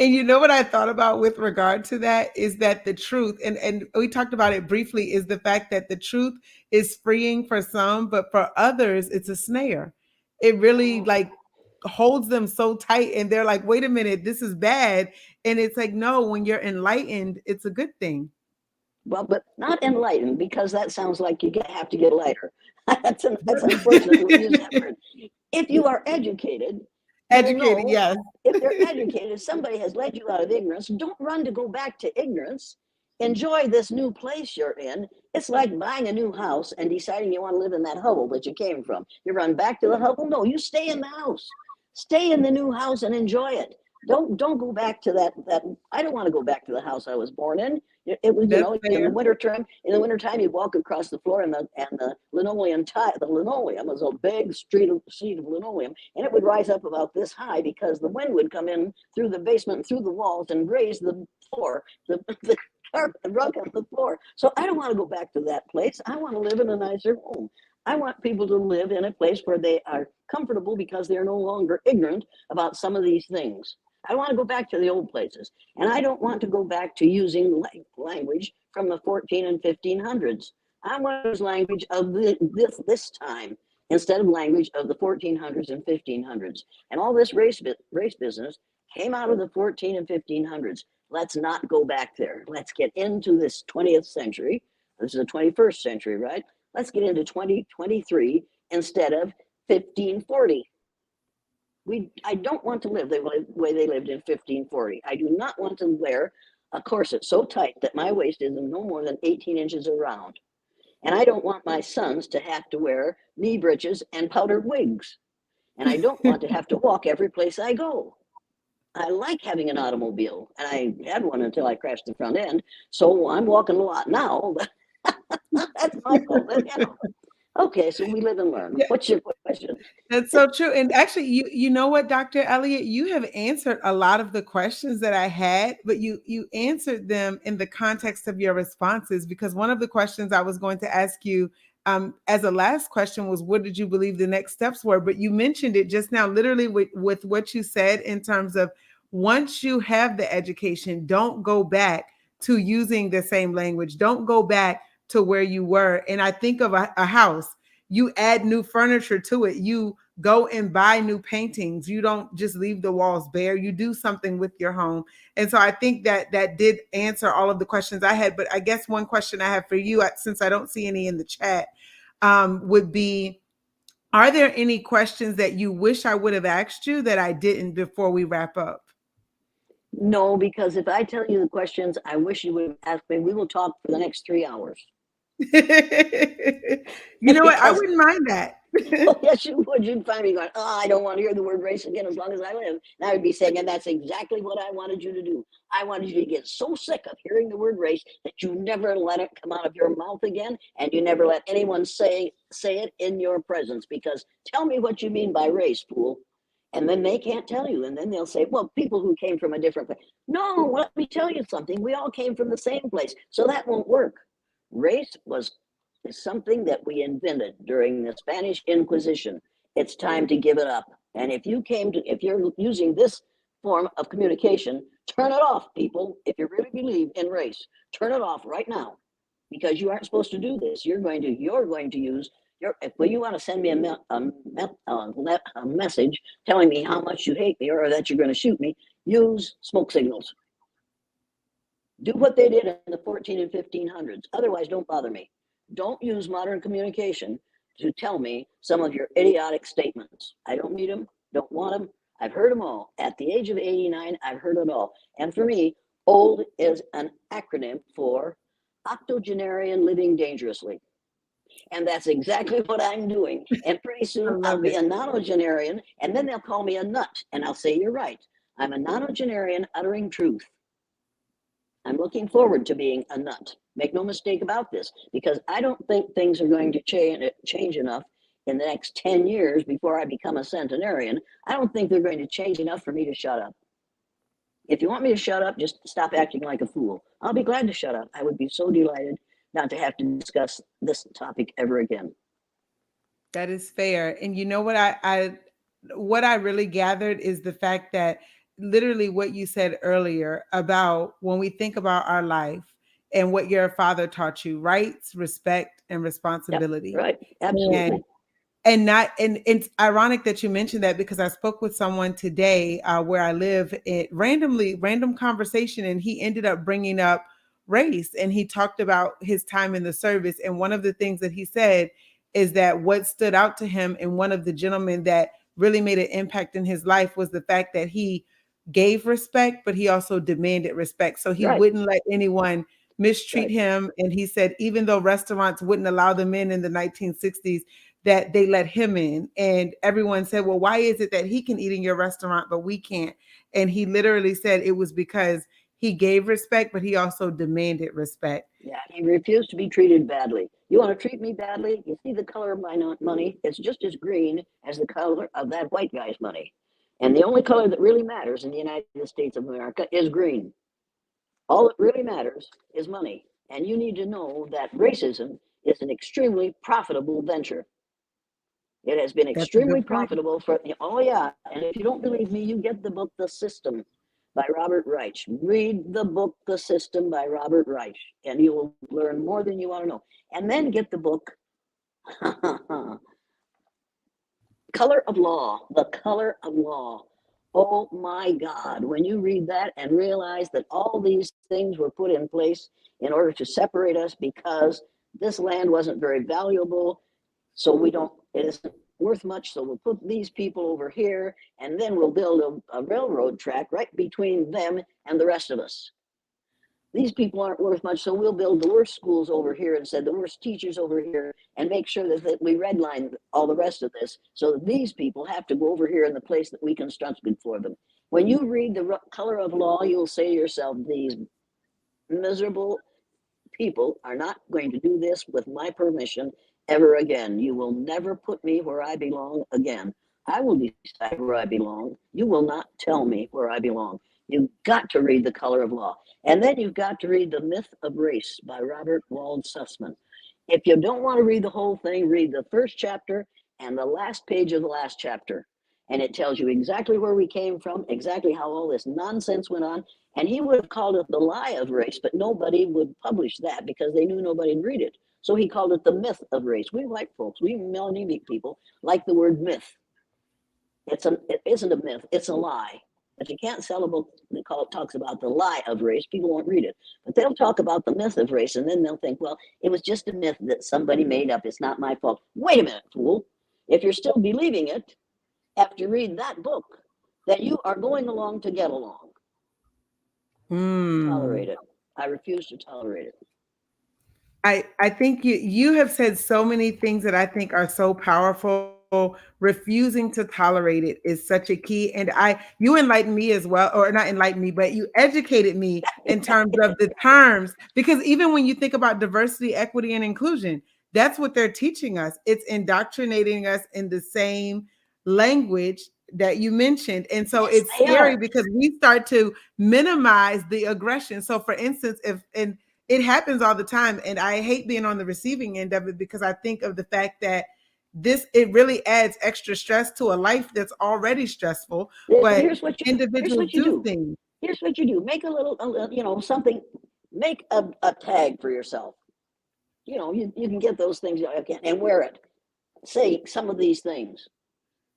And you know what I thought about with regard to that is that the truth, and we talked about it briefly, is the fact that the truth is freeing for some, but for others, it's a snare. It really like holds them so tight, and they're like, wait a minute, this is bad. And it's like, no, when you're enlightened, it's a good thing. Well, but not enlightened, because that sounds like you have to get lighter. That's unfortunate we use that word. If you are educated, you'll Educated, know. yes. If they're educated, if somebody has led you out of ignorance, don't run to go back to ignorance. Enjoy this new place you're in. It's like buying a new house and deciding you want to live in that hovel that you came from. You run back to the hovel? No, you stay in the house. Stay in the new house and enjoy it. Don't go back to that. I don't want to go back to the house I was born in. It was, That's in the fair. wintertime. In the wintertime, you'd walk across the floor, and the linoleum tile. The linoleum was a big sheet of linoleum, and it would rise up about this high because the wind would come in through the basement, through the walls, and raise the floor, the carpet, the rug on the floor. So I don't want to go back to that place. I want to live in a nicer home. I want people to live in a place where they are comfortable because they're no longer ignorant about some of these things. I want to go back to the old places. And I don't want to go back to using language from the 14 and 1500s. I want to use language of this time instead of language of the 1400s and 1500s. And all this race business came out of the 14 and 1500s. Let's not go back there. Let's get into this 20th century. This is the 21st century, right? Let's get into 2023 instead of 1540. I don't want to live the way they lived in 1540. I do not want to wear a corset so tight that my waist is no more than 18 inches around. And I don't want my sons to have to wear knee breeches and powdered wigs. And I don't want to have to walk every place I go. I like having an automobile, and I had one until I crashed the front end. So I'm walking a lot now. That's my fault. Okay, so we live and learn. Yeah. What's your question? That's so true. And actually, you know what, Dr. Elliott, you have answered a lot of the questions that I had, but you answered them in the context of your responses, because one of the questions I was going to ask you as a last question was, what did you believe the next steps were? But you mentioned it just now, literally with what you said in terms of, once you have the education, don't go back to using the same language. Don't go back to where you were. And I think of a house. You add new furniture to it. You go and buy new paintings. You don't just leave the walls bare. You do something with your home. And so I think that that did answer all of the questions I had. But I guess one question I have for you, since I don't see any in the chat, would be, are there any questions that you wish I would have asked you that I didn't before we wrap up? No, because if I tell you the questions I wish you would have asked me, we will talk for the next 3 hours. You know what? I Because, wouldn't mind that. oh, yes, you would. You'd find me going, oh, I don't want to hear the word race again as long as I live. And I would be saying, and that's exactly what I wanted you to do. I wanted you to get so sick of hearing the word race that you never let it come out of your mouth again, and you never let anyone say it in your presence. Because tell me what you mean by race, fool. And then they can't tell you. And then they'll say, well, people who came from a different place. No, let me tell you something. We all came from the same place. So that won't work. Race is something that we invented during the Spanish Inquisition. It's time to give it up. And if you're using this form of communication, turn it off, people. If you really believe in race, turn it off right now, because you aren't supposed to do this. You're going to use if you want to send me a message telling me how much you hate me or that you're going to shoot me, use smoke signals. Do what they did in the 14 and 1500s. Otherwise, don't bother me. Don't use modern communication to tell me some of your idiotic statements. I don't need them, don't want them. I've heard them all. At the age of 89, I've heard it all. And for me, OLD is an acronym for octogenarian living dangerously. And that's exactly what I'm doing. And pretty I soon I'll love be it. a nonagenarian, and then they'll call me a nut. And I'll say, you're right. I'm a nonagenarian uttering truth. I'm looking forward to being a nut. Make no mistake about this, because I don't think things are going to change enough in the next 10 years before I become a centenarian. I don't think they're going to change enough for me to shut up. If you want me to shut up, just stop acting like a fool. I'll be glad to shut up. I would be so delighted not to have to discuss this topic ever again. That is fair. And you know what I really gathered is the fact that, literally what you said earlier about, when we think about our life and what your father taught you, rights, respect, and Yep, responsibility. right. And Absolutely. not, and it's ironic that you mentioned that, because I spoke with someone today where I live, it random conversation, and he ended up bringing up race, and he talked about his time in the service. And one of the things that he said is that what stood out to him, and one of the gentlemen that really made an impact in his life, was the fact that he gave respect, but he also demanded respect. So he Right. wouldn't let anyone mistreat Right. him. And he said, even though restaurants wouldn't allow them in the 1960s, that they let him in. And everyone said, well, why is it that he can eat in your restaurant, but we can't? And he literally said it was because he gave respect, but he also demanded respect. Yeah, he refused to be treated badly. You want to treat me badly? You see the color of my money? It's just as green as the color of that white guy's money. And the only color that really matters in the United States of America is green. All that really matters is money. And you need to know that racism is an extremely profitable venture. It has been That's a extremely good point. profitable for, oh yeah. And if you don't believe me, you get the book The System by Robert Reich. Read the book The System by Robert Reich, and you will learn more than you want to know. And then get the book Color of Law, The Color of Law. Oh my God, when you read that and realize that all these things were put in place in order to separate us because this land wasn't very valuable, so it isn't worth much, so we'll put these people over here, and then we'll build a railroad track right between them and the rest of us. These people aren't worth much, so we'll build the worst schools over here instead, the worst teachers over here, and make sure that we redline all the rest of this so that these people have to go over here in the place that we constructed for them. When you read The Color of Law, you'll say to yourself, these miserable people are not going to do this with my permission ever again. You will never put me where I belong again. I will decide where I belong. You will not tell me where I belong. You've got to read The Color of Law. And then you've got to read The Myth of Race by Robert Wald Sussman. If you don't want to read the whole thing, read the first chapter and the last page of the last chapter. And it tells you exactly where we came from, exactly how all this nonsense went on. And he would have called it The Lie of Race, but nobody would publish that because they knew nobody'd read it. So he called it The Myth of Race. We white folks, we melanemic people, like the word myth. It isn't a myth, it's a lie. If you can't sell a book that talks about the lie of race, people won't read it. But they'll talk about the myth of race, and then they'll think, well, it was just a myth that somebody made up. It's not my fault. Wait a minute, fool. If you're still believing it after you read that book, then you are going along to get along. Tolerate Hmm. it. I refuse to tolerate it. I think you have said so many things that I think are so powerful. Refusing to tolerate it is such a key. And you enlightened me as well, or not enlightened me, but you educated me in terms of the terms. Because even when you think about diversity, equity, and inclusion, that's what they're teaching us. It's indoctrinating us in the same language that you mentioned. And so Yes, it's they scary are. because we start to minimize the aggression. So for instance, if and it happens all the time, and I hate being on the receiving end of it because I think of the fact that it really adds extra stress to a life that's already stressful, but Here's individuals what you do do. things. Here's what you do. Make something. Make a tag for yourself. You can get those things and wear it. Say some of these things.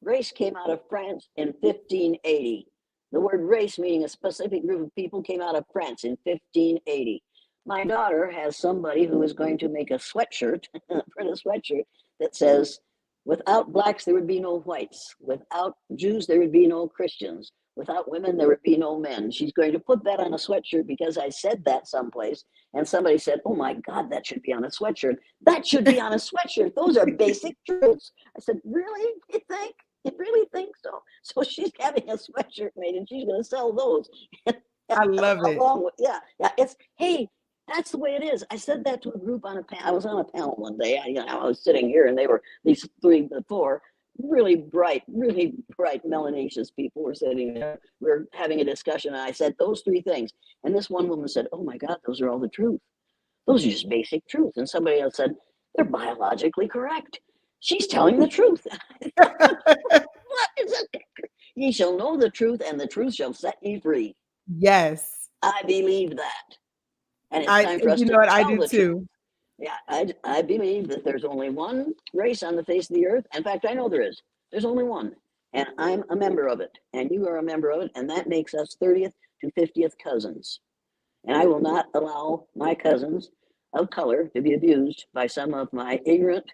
Race came out of France in 1580. The word race, meaning a specific group of people, came out of France in 1580. My daughter has somebody who is going to make a sweatshirt, print a sweatshirt that says, without blacks, there would be no whites. Without Jews, there would be no Christians. Without women, there would be no men. She's going to put that on a sweatshirt because I said that someplace. And somebody said, oh my God, that should be on a sweatshirt. That should be on a sweatshirt. Those are basic truths. I said, really? You think? You really think so? So she's having a sweatshirt made and she's going to sell those. I love it. Along with, yeah. It's, hey, that's the way it is. I said that to a group on a panel. I was on a panel one day. I was sitting here and they were these four really bright Melanesian people were sitting there. We were having a discussion and I said those three things. And this one woman said, oh my God, those are all the truth. Those are just basic truth. And somebody else said, they're biologically correct. She's telling the truth. What is it? Ye shall know the truth, and the truth shall set ye free. Yes. I believe that. And it's I time for us you to know what I tell do the truth. too. Yeah, I believe that there's only one race on the face of the earth. In fact, I know there is. There's only one. And I'm a member of it. And you are a member of it. And that makes us 30th to 50th cousins. And I will not allow my cousins of color to be abused by some of my ignorant,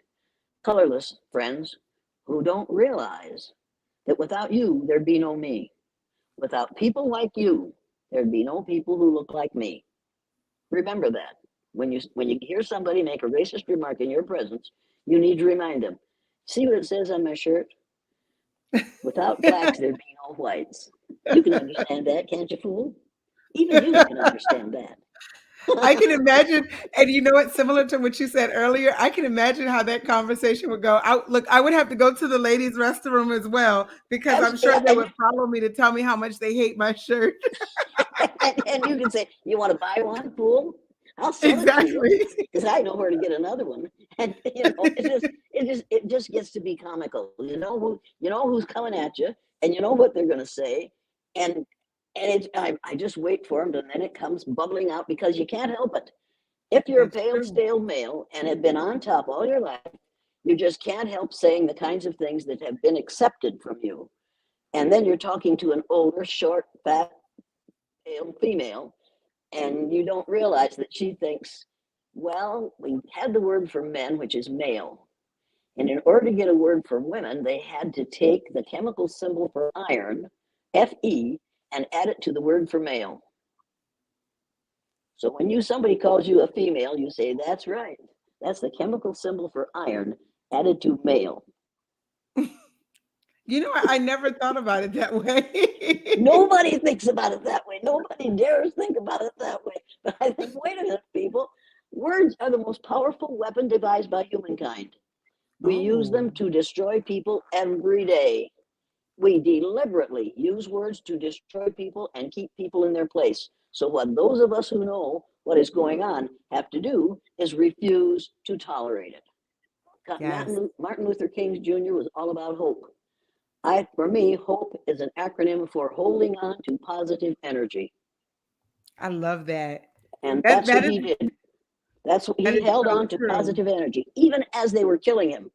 colorless friends who don't realize that without you, there'd be no me. Without people like you, there'd be no people who look like me. Remember that. When you hear somebody make a racist remark in your presence, you need to remind them. See what it says on my shirt? Without blacks, there'd be no whites. You can understand that, can't you, fool? Even you can understand that. I can imagine, and you know what? Similar to what you said earlier, I can imagine how that conversation would go. Look, I would have to go to the ladies' restroom as well because I'm sure Yeah, they would follow me to tell me how much they hate my shirt. and you can say, you want to buy one, fool? I'll sell it to you Exactly. because I know where to get another one. And it just gets to be comical. You know who's coming at you, and you know what they're going to say, and I just wait for them, and then it comes bubbling out because you can't help it. If you're a That's pale, true. stale male and have been on top all your life, you just can't help saying the kinds of things that have been accepted from you. And then you're talking to an older, short, fat, pale female, and you don't realize that she thinks, well, we had the word for men, which is male. And in order to get a word for women, they had to take the chemical symbol for iron, Fe, and add it to the word for male. So when somebody calls you a female, you say, that's right. That's the chemical symbol for iron added to male. I never thought about it that way. Nobody thinks about it that way. Nobody dares think about it that way. But I think, wait a minute, people. Words are the most powerful weapon devised by humankind. We use Oh, them to destroy people every day. We deliberately use words to destroy people and keep people in their place. So, what those of us who know what is going on have to do is refuse to tolerate it. yes. Martin Luther King Jr. was all about hope. For me, hope is an acronym for holding on to positive energy. I love that. And That that's what that he is did. That's what that he is held so on to true. positive energy, even as they were killing him.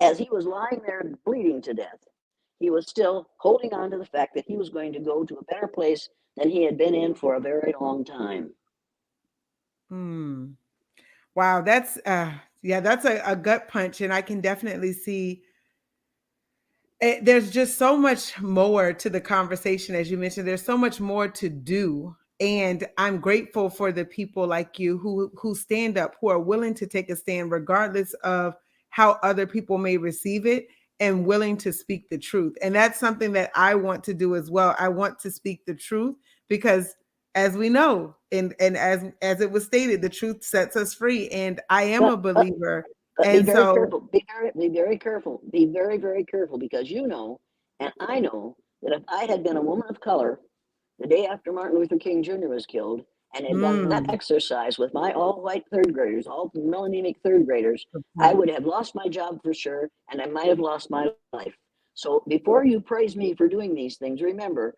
As he was lying there bleeding to death, he was still holding on to the fact that he was going to go to a better place than he had been in for a very long time. Hmm. Wow, that's yeah, that's a gut punch, and I can definitely see there's just so much more to the conversation, as you mentioned. There's so much more to do, and I'm grateful for the people like you who stand up, who are willing to take a stand, regardless of how other people may receive it, and willing to speak the truth. And that's something that I want to do as well. I want to speak the truth because, as we know, and as it was stated, the truth sets us free. And I am a But but believer, but be and very so. careful. Be very careful. Be very, very careful, because and I know that if I had been a woman of color the day after Martin Luther King Jr. was killed and had done that Mm, exercise with my all white third graders, all melanemic third graders, good I point. would have lost my job for sure, and I might have lost my life. So before you praise me for doing these things, remember,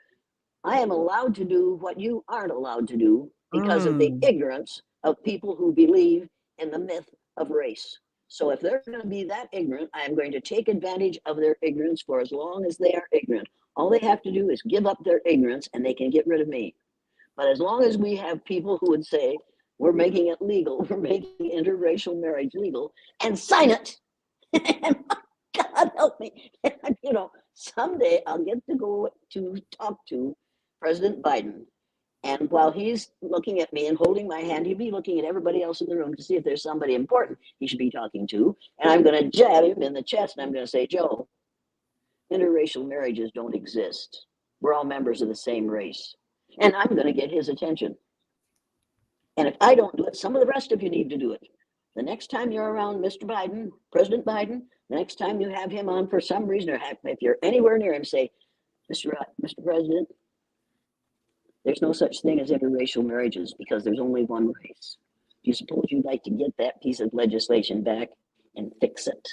I am allowed to do what you aren't allowed to do because of the Mm. ignorance of people who believe in the myth of race. So if they're going to be that ignorant, I am going to take advantage of their ignorance for as long as they are ignorant. All they have to do is give up their ignorance and they can get rid of me. But as long as we have people who would say, we're making it legal, we're making interracial marriage legal, and sign it, and God help me, someday I'll get to go to talk to President Biden. And while he's looking at me and holding my hand, he'll be looking at everybody else in the room to see if there's somebody important he should be talking to. And I'm going to jab him in the chest and I'm going to say, Joe, interracial marriages don't exist. We're all members of the same race. And I'm going to get his attention. And if I don't do it, some of the rest of you need to do it. The next time you're around Mr. Biden, President Biden, the next time you have him on for some reason, or if you're anywhere near him, say, Mr. President, there's no such thing as interracial marriages because there's only one race. Do you suppose you'd like to get that piece of legislation back and fix it?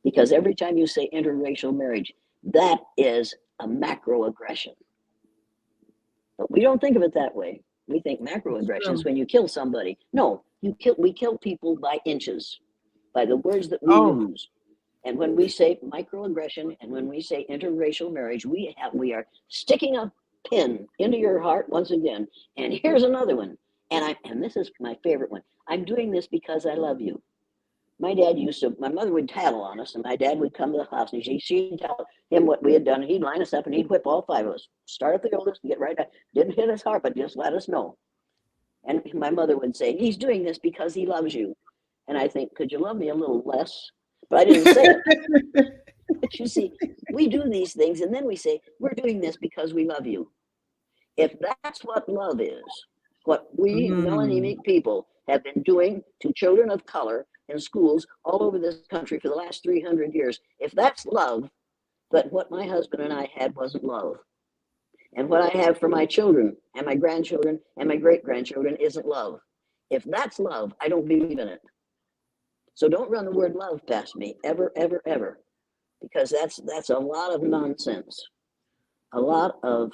Because every time you say interracial marriage, that is a macroaggression. But we don't think of it that way. We think It's macroaggressions true. when you kill somebody. No, we kill people by inches, by the words that we Oh, use. And when we say microaggression and when we say interracial marriage, we are sticking a pin into your heart once again. And here's another one. And this is my favorite one. I'm doing this because I love you. My mother would tattle on us, and my dad would come to the house, and she'd tell him what we had done, and he'd line us up, and he'd whip all five of us. Start at the oldest, and get right up. Didn't hit us hard, but just let us know. And my mother would say, he's doing this because he loves you. And I think, could you love me a little less? But I didn't say it. But you see, we do these things, and then we say, we're doing this because we love you. If that's what love is, what we mm, melanemic people have been doing to children of color in schools all over this country for the last 300 years, if that's love, but what my husband and I had wasn't love. And what I have for my children and my grandchildren and my great grandchildren isn't love. If that's love, I don't believe in it. So don't run the word love past me ever, ever, ever, because that's a lot of nonsense, a lot of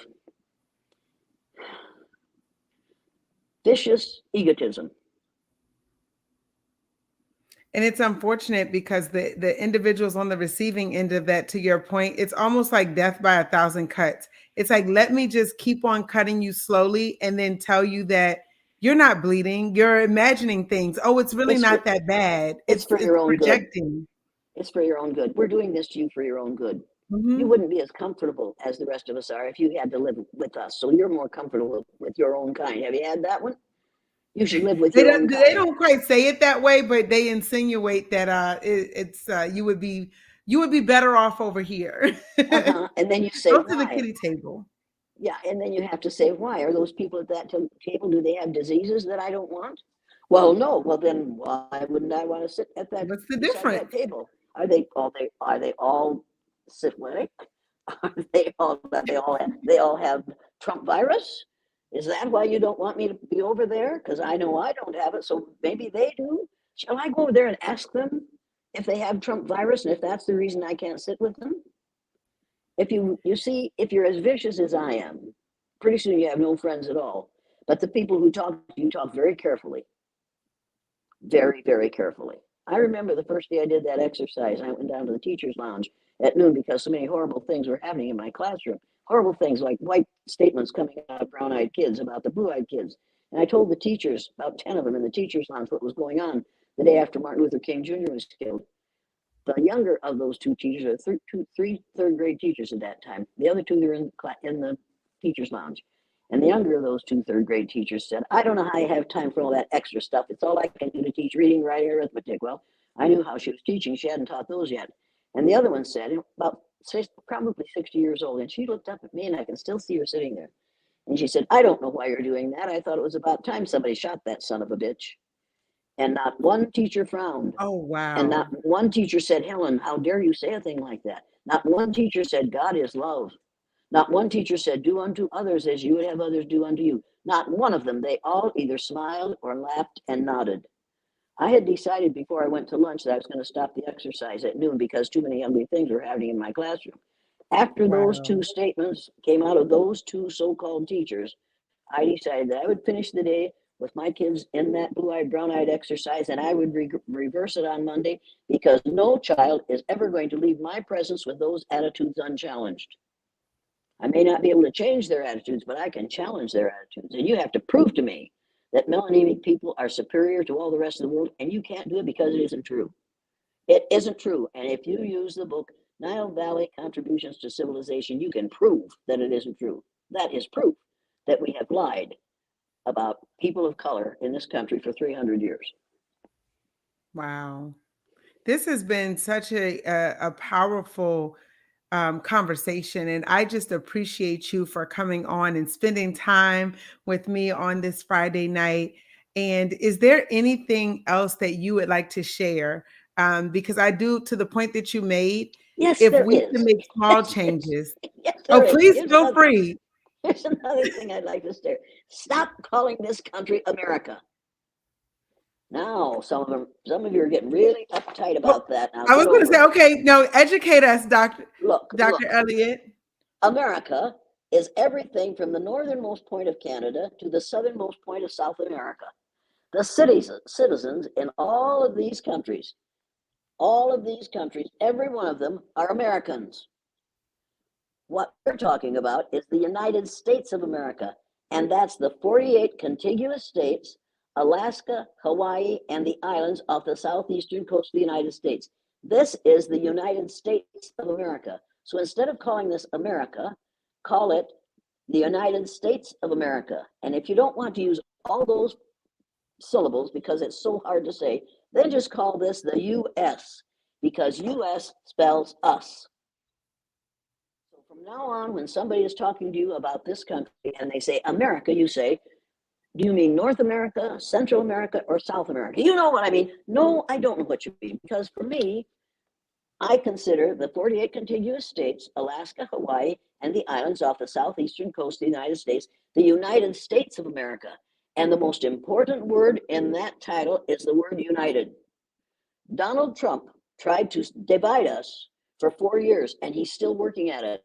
vicious egotism. And it's unfortunate because the individuals on the receiving end of that, to your point, it's almost like death by a thousand cuts. It's like, let me just keep on cutting you slowly and then tell you that you're not bleeding. You're imagining things. Oh, it's really It's for not that bad. it's for It's your own good. projecting. It's for your own good. We're doing this to you for your own good. You Mhm. wouldn't be as comfortable as the rest of us are if you had to live with us. So you're more comfortable with your own kind. Have you had that one? You should live with They your don't own they kind. don't quite say it that way, but they insinuate that it's you would be better off over here. Uh-huh. And then you say, Go to the why? kitty table. Yeah, and then you have to say, why? Are those people at that table, do they have diseases that I don't want? Well, no. Well, then why wouldn't I want to sit at that What's the beside that difference? table? Are they all syphilitic? They all have Trump virus? Is that why you don't want me to be over there? Because I know I don't have it, so maybe they do. Shall I go over there and ask them if they have Trump virus and if that's the reason I can't sit with them? If you're as vicious as I am, pretty soon you have no friends at all. But the people who talk to you talk very carefully, very, very carefully. I remember the first day I did that exercise, I went down to the teacher's lounge at noon because so many horrible things were happening in my classroom. Horrible things like white statements coming out of brown eyed kids about the blue eyed kids. And I told the teachers, about 10 of them in the teacher's lounge, what was going on the day after Martin Luther King Jr. was killed. The younger of those two teachers, are three third grade teachers at that time. The other two were in the teachers' lounge. And the younger of those two third grade teachers said, I don't know how you have time for all that extra stuff. It's all I can do to teach reading, writing, arithmetic. Well, I knew how she was teaching. She hadn't taught those yet. And the other one said, about probably 60 years old, and she looked up at me, and I can still see her sitting there. And she said, I don't know why you're doing that. I thought it was about time somebody shot that son of a bitch. And not one teacher frowned. Oh, And not wow. one teacher said, Helen, how dare you say a thing like that? Not one teacher said, God is love. Not one teacher said, do unto others as you would have others do unto you. Not one of them. They all either smiled or laughed and nodded. I had decided before I went to lunch that I was going to stop the exercise at noon because too many ugly things were happening in my classroom. After those Wow. two statements came out of those two so called teachers, I decided that I would finish the day with my kids in that blue eyed, brown eyed exercise, and I would reverse it on Monday because no child is ever going to leave my presence with those attitudes unchallenged. I may not be able to change their attitudes, but I can challenge their attitudes. And you have to prove to me that melanemic people are superior to all the rest of the world, and you can't do it because it isn't true. It isn't true. And if you use the book Nile Valley Contributions to Civilization, you can prove that it isn't true. That is proof that we have lied about people of color in this country for 300 years. Wow. This has been such a powerful conversation, and I just appreciate you for coming on and spending time with me on this Friday night. And is there anything else that you would like to share? Because I do, to the point that you made, Yes, if there we can is. make small Yes, yes, changes. yes, Oh, there is. please feel free. Here's another thing I'd like to say. Stop calling this country America. Now, some of you are getting really uptight Well, about that. Now I was get going to over say, it. okay, no, educate us, Dr. Look. Elliott. America is everything from the northernmost point of Canada to the southernmost point of South America. The citizens in all of these countries, every one of them are Americans. What we're talking about is the United States of America, and that's the 48 contiguous states, Alaska, Hawaii, and the islands off the southeastern coast of the United States. This is the United States of America. So instead of calling this America, call it the United States of America. And if you don't want to use all those syllables because it's so hard to say, then just call this the US because US spells us. So from now on, when somebody is talking to you about this country and they say America, you say, do you mean North America, Central America, or South America? You know what I mean? No, I don't know what you mean because for me, I consider the 48 contiguous states, Alaska, Hawaii, and the islands off the southeastern coast of the United States, the United States of America. And the most important word in that title is the word united. Donald Trump tried to divide us for 4 years, and he's still working at it.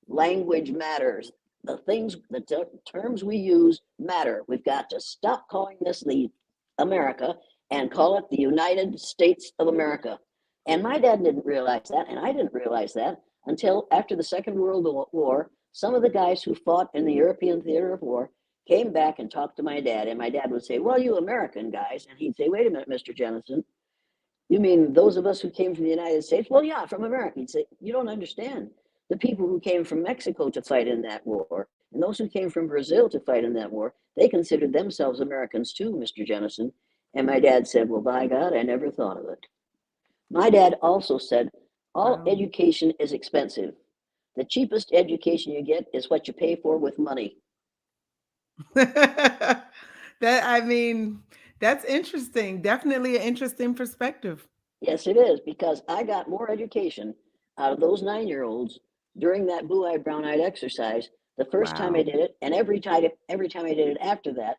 Language matters. The terms we use matter. We've got to stop calling this the America and call it the United States of America. And my dad didn't realize that, and I didn't realize that until after the Second World War. Some of the guys who fought in the European theater of war came back and talked to my dad, and my dad would say, "Well, you American guys," and he'd say, "Wait a minute, Mr. Jennison, you mean those of us who came from the United States?" "Well, yeah, from America." He'd say, "You don't understand. The people who came from Mexico to fight in that war, and those who came from Brazil to fight in that war, they considered themselves Americans too, Mr. Jennison." And my dad said, "Well, by God, I never thought of it." My dad also said, "All Wow. education is expensive. The cheapest education you get is what you pay for with money." That I mean, that's interesting. Definitely an interesting perspective. Yes, it is, because I got more education out of those 9-year-olds during that blue-eyed, brown-eyed exercise the first time I Wow. did it, and every time I did it after that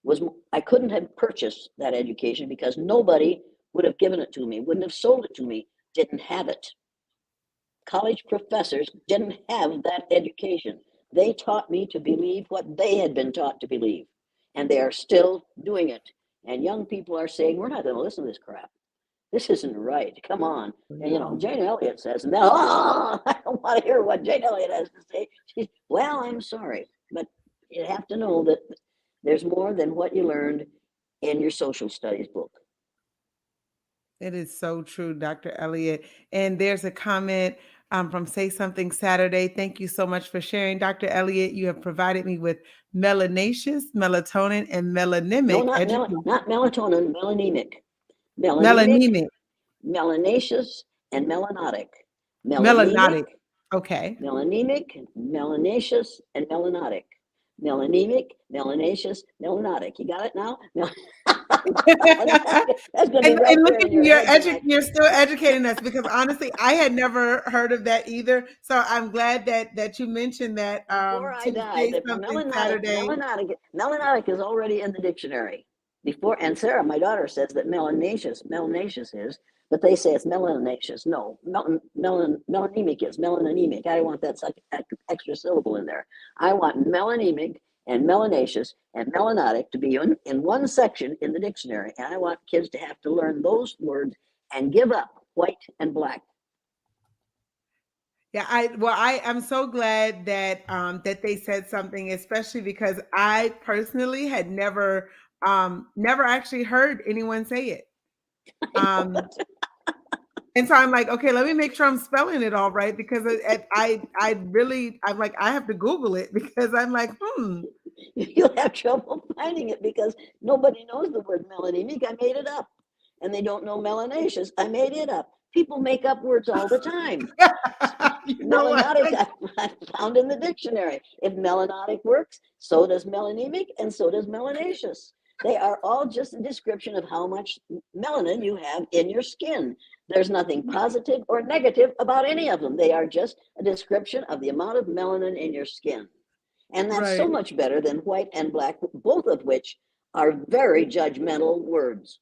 was I couldn't have purchased that education because nobody would have given it to me, wouldn't have sold it to me, didn't have it. College professors didn't have that education. They taught me to believe what they had been taught to believe, and they are still doing it. And young people are saying, "We're not going to listen to this crap. This isn't right. Come on." And Wow. Jane Elliott says, "No, I don't want to hear what Jane Elliott has to say." Well, I'm sorry, but you have to know that there's more than what you learned in your social studies book. It is so true, Dr. Elliott. And there's a comment from Say Something Saturday. Thank you so much for sharing, Dr. Elliott. You have provided me with melanaceous, melatonin, and No, melanemic education. not melatonin, melanemic. Melanemic, Melanemic. melanaceous, and melanotic. Melanotic. Melanemic, Okay. melanaceous, and melanotic. Melanemic, melanaceous, melanotic. You got it now? That's going to be right And look there at in you, your head tonight. you're still educating us because honestly, I had never heard of that either. So I'm glad that you mentioned that Before I to die, say that something Saturday. melanotic is already in the dictionary. Before, and Sarah, my daughter, says that melanaceous is, but they say it's melanaceous. No, melanemic is melanemic. I don't want that extra syllable in there. I want melanemic and melanaceous and melanotic to be in one section in the dictionary, and I want kids to have to learn those words and give up white and black. Yeah, I'm so glad that they said something, especially because I personally had never actually heard anyone say it. I know Um, it. and so I'm like, okay, let me make sure I'm spelling it all right because I'm like I have to Google it because I'm like, You'll have trouble finding it because nobody knows the word melanemic. I made it up. And they don't know melanaceous. I made it up. People make up words all the time. you know what? Melanotic, I found in the dictionary. If melanotic works, so does melanemic, and so does melanaceous. They are all just a description of how much melanin you have in your skin. There's nothing positive or negative about any of them. They are just a description of the amount of melanin in your skin. And that's so Right. much better than white and black, both of which are very judgmental words.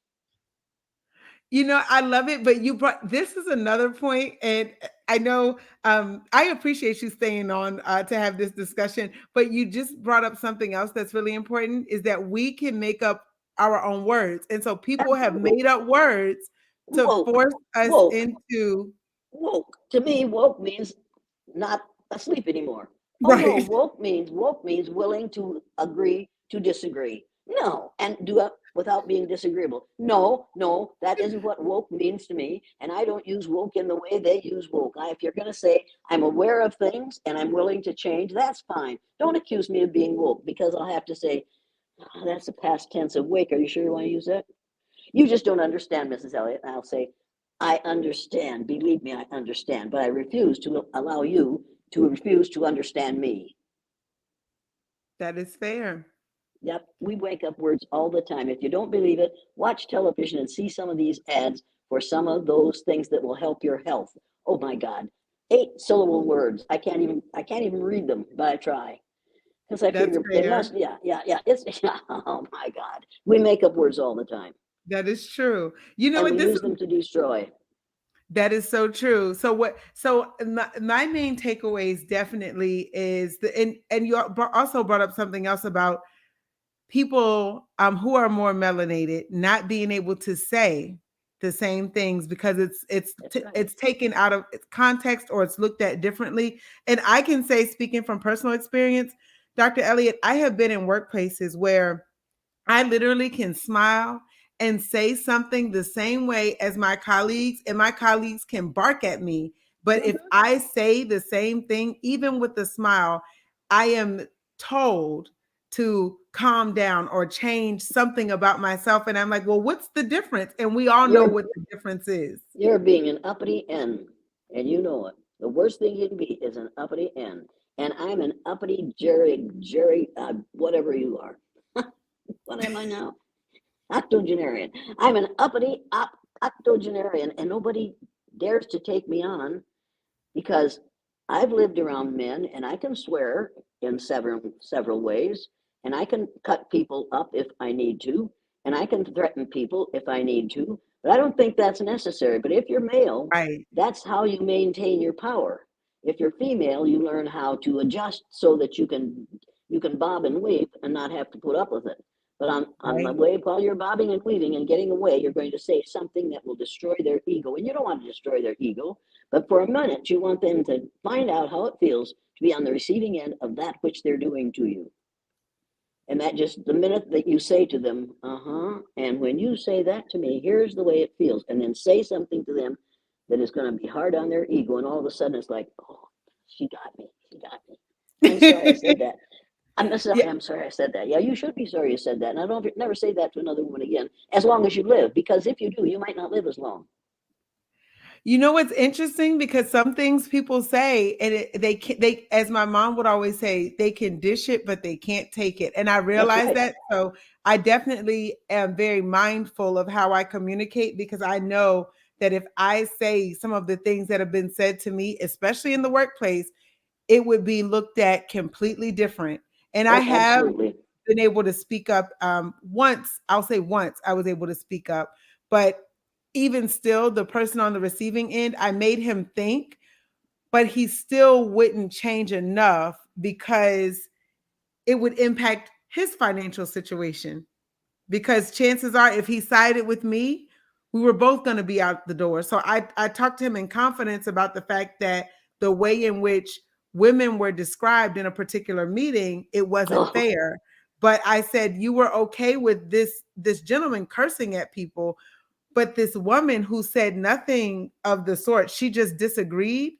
You know, I love it, but you brought this is another point, and I know I appreciate you staying on to have this discussion, but you just brought up something else that's really important is that we can make up our own words. And so people have made up words to Woke, force us woke, into woke. To me, woke means not asleep anymore. Oh no, right. woke means willing to agree to disagree. No, and do it without being disagreeable. No, no, that isn't what woke means to me, and I don't use woke in the way they use woke. If you're going to say I'm aware of things and I'm willing to change, that's fine. Don't accuse me of being woke because I'll have to say, "Oh, that's the past tense of wake. Are you sure you want to use that? You just don't understand, Mrs. Elliott." And I'll say, "I understand. Believe me, I understand, but I refuse to allow you to refuse to understand me." That is fair. Yep, we wake up words all the time. If you don't believe it, watch television and see some of these ads for some of those things that will help your health. Oh my God, 8 syllable words. I can't even read them, but I try because I That's figure it fair. must. Yeah, yeah, yeah. It's yeah, oh my God, we make up words all the time. That is true. You know and what? we This use them to destroy. That is so true. So my main takeaways definitely is and you also brought up something else about people who are more melanated not being able to say the same things because That's right. it's taken out of context or it's looked at differently. And I can say, speaking from personal experience, Dr. Elliott, I have been in workplaces where I literally can smile and say something the same way as my colleagues, and my colleagues can bark at me. But if Mm-hmm. I say the same thing, even with a smile, I am told to calm down or change something about myself. And I'm like, well, what's the difference? And we all know You're what the difference is. you're being an uppity N, and you know it. The worst thing you can be is an uppity N, and I'm an uppity Jerry, whatever you are. What am I now? Octogenarian. I'm an uppity octogenarian, and nobody dares to take me on because I've lived around men, and I can swear in several ways, and I can cut people up if I need to, and I can threaten people if I need to. But I don't think that's necessary. But if you're male, Right, that's how you maintain your power. If you're female, you learn how to adjust so that you can bob and weave and not have to put up with it. But on the right. way, while you're bobbing and weaving and getting away, you're going to say something that will destroy their ego. And you don't want to destroy their ego, but for a minute, you want them to find out how it feels to be on the receiving end of that which they're doing to you. And that just the minute that you say to them, and when you say that to me, here's the way it feels, and then say something to them that is going to be hard on their ego, and all of a sudden it's like, oh, she got me. She got me. I'm sorry I said that. I'm sorry. Yeah. I'm sorry I said that. Yeah, you should be sorry you said that. And I don't never say that to another woman again, as long as you live, because if you do, you might not live as long. You know what's interesting? Because some things people say, and they can, they, as my mom would always say, they can dish it, but they can't take it. And I That's realize right. that. So I definitely am very mindful of how I communicate because I know that if I say some of the things that have been said to me, especially in the workplace, it would be looked at completely different. And I Oh, have absolutely. been able to speak up. Once, I'll say once, I was able to speak up. But even still, the person on the receiving end, I made him think, but he still wouldn't change enough because it would impact his financial situation. Because chances are, if he sided with me, we were both going to be out the door. So I talked to him in confidence about the fact that the way in which women were described in a particular meeting, it wasn't Oh, fair. But I said, you were okay with this gentleman cursing at people, but this woman who said nothing of the sort, she just disagreed.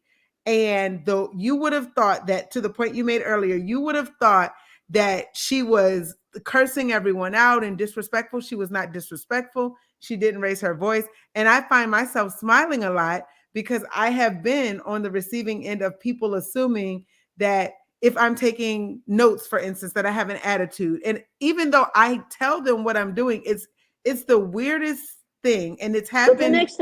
And though you would have thought that, to the point you made earlier, you would have thought that she was cursing everyone out and disrespectful. She was not disrespectful. She didn't raise her voice. And I find myself smiling a lot because I have been on the receiving end of people assuming that if I'm taking notes, for instance, that I have an attitude. And even though I tell them what I'm doing, it's the weirdest thing, and it's but the happened next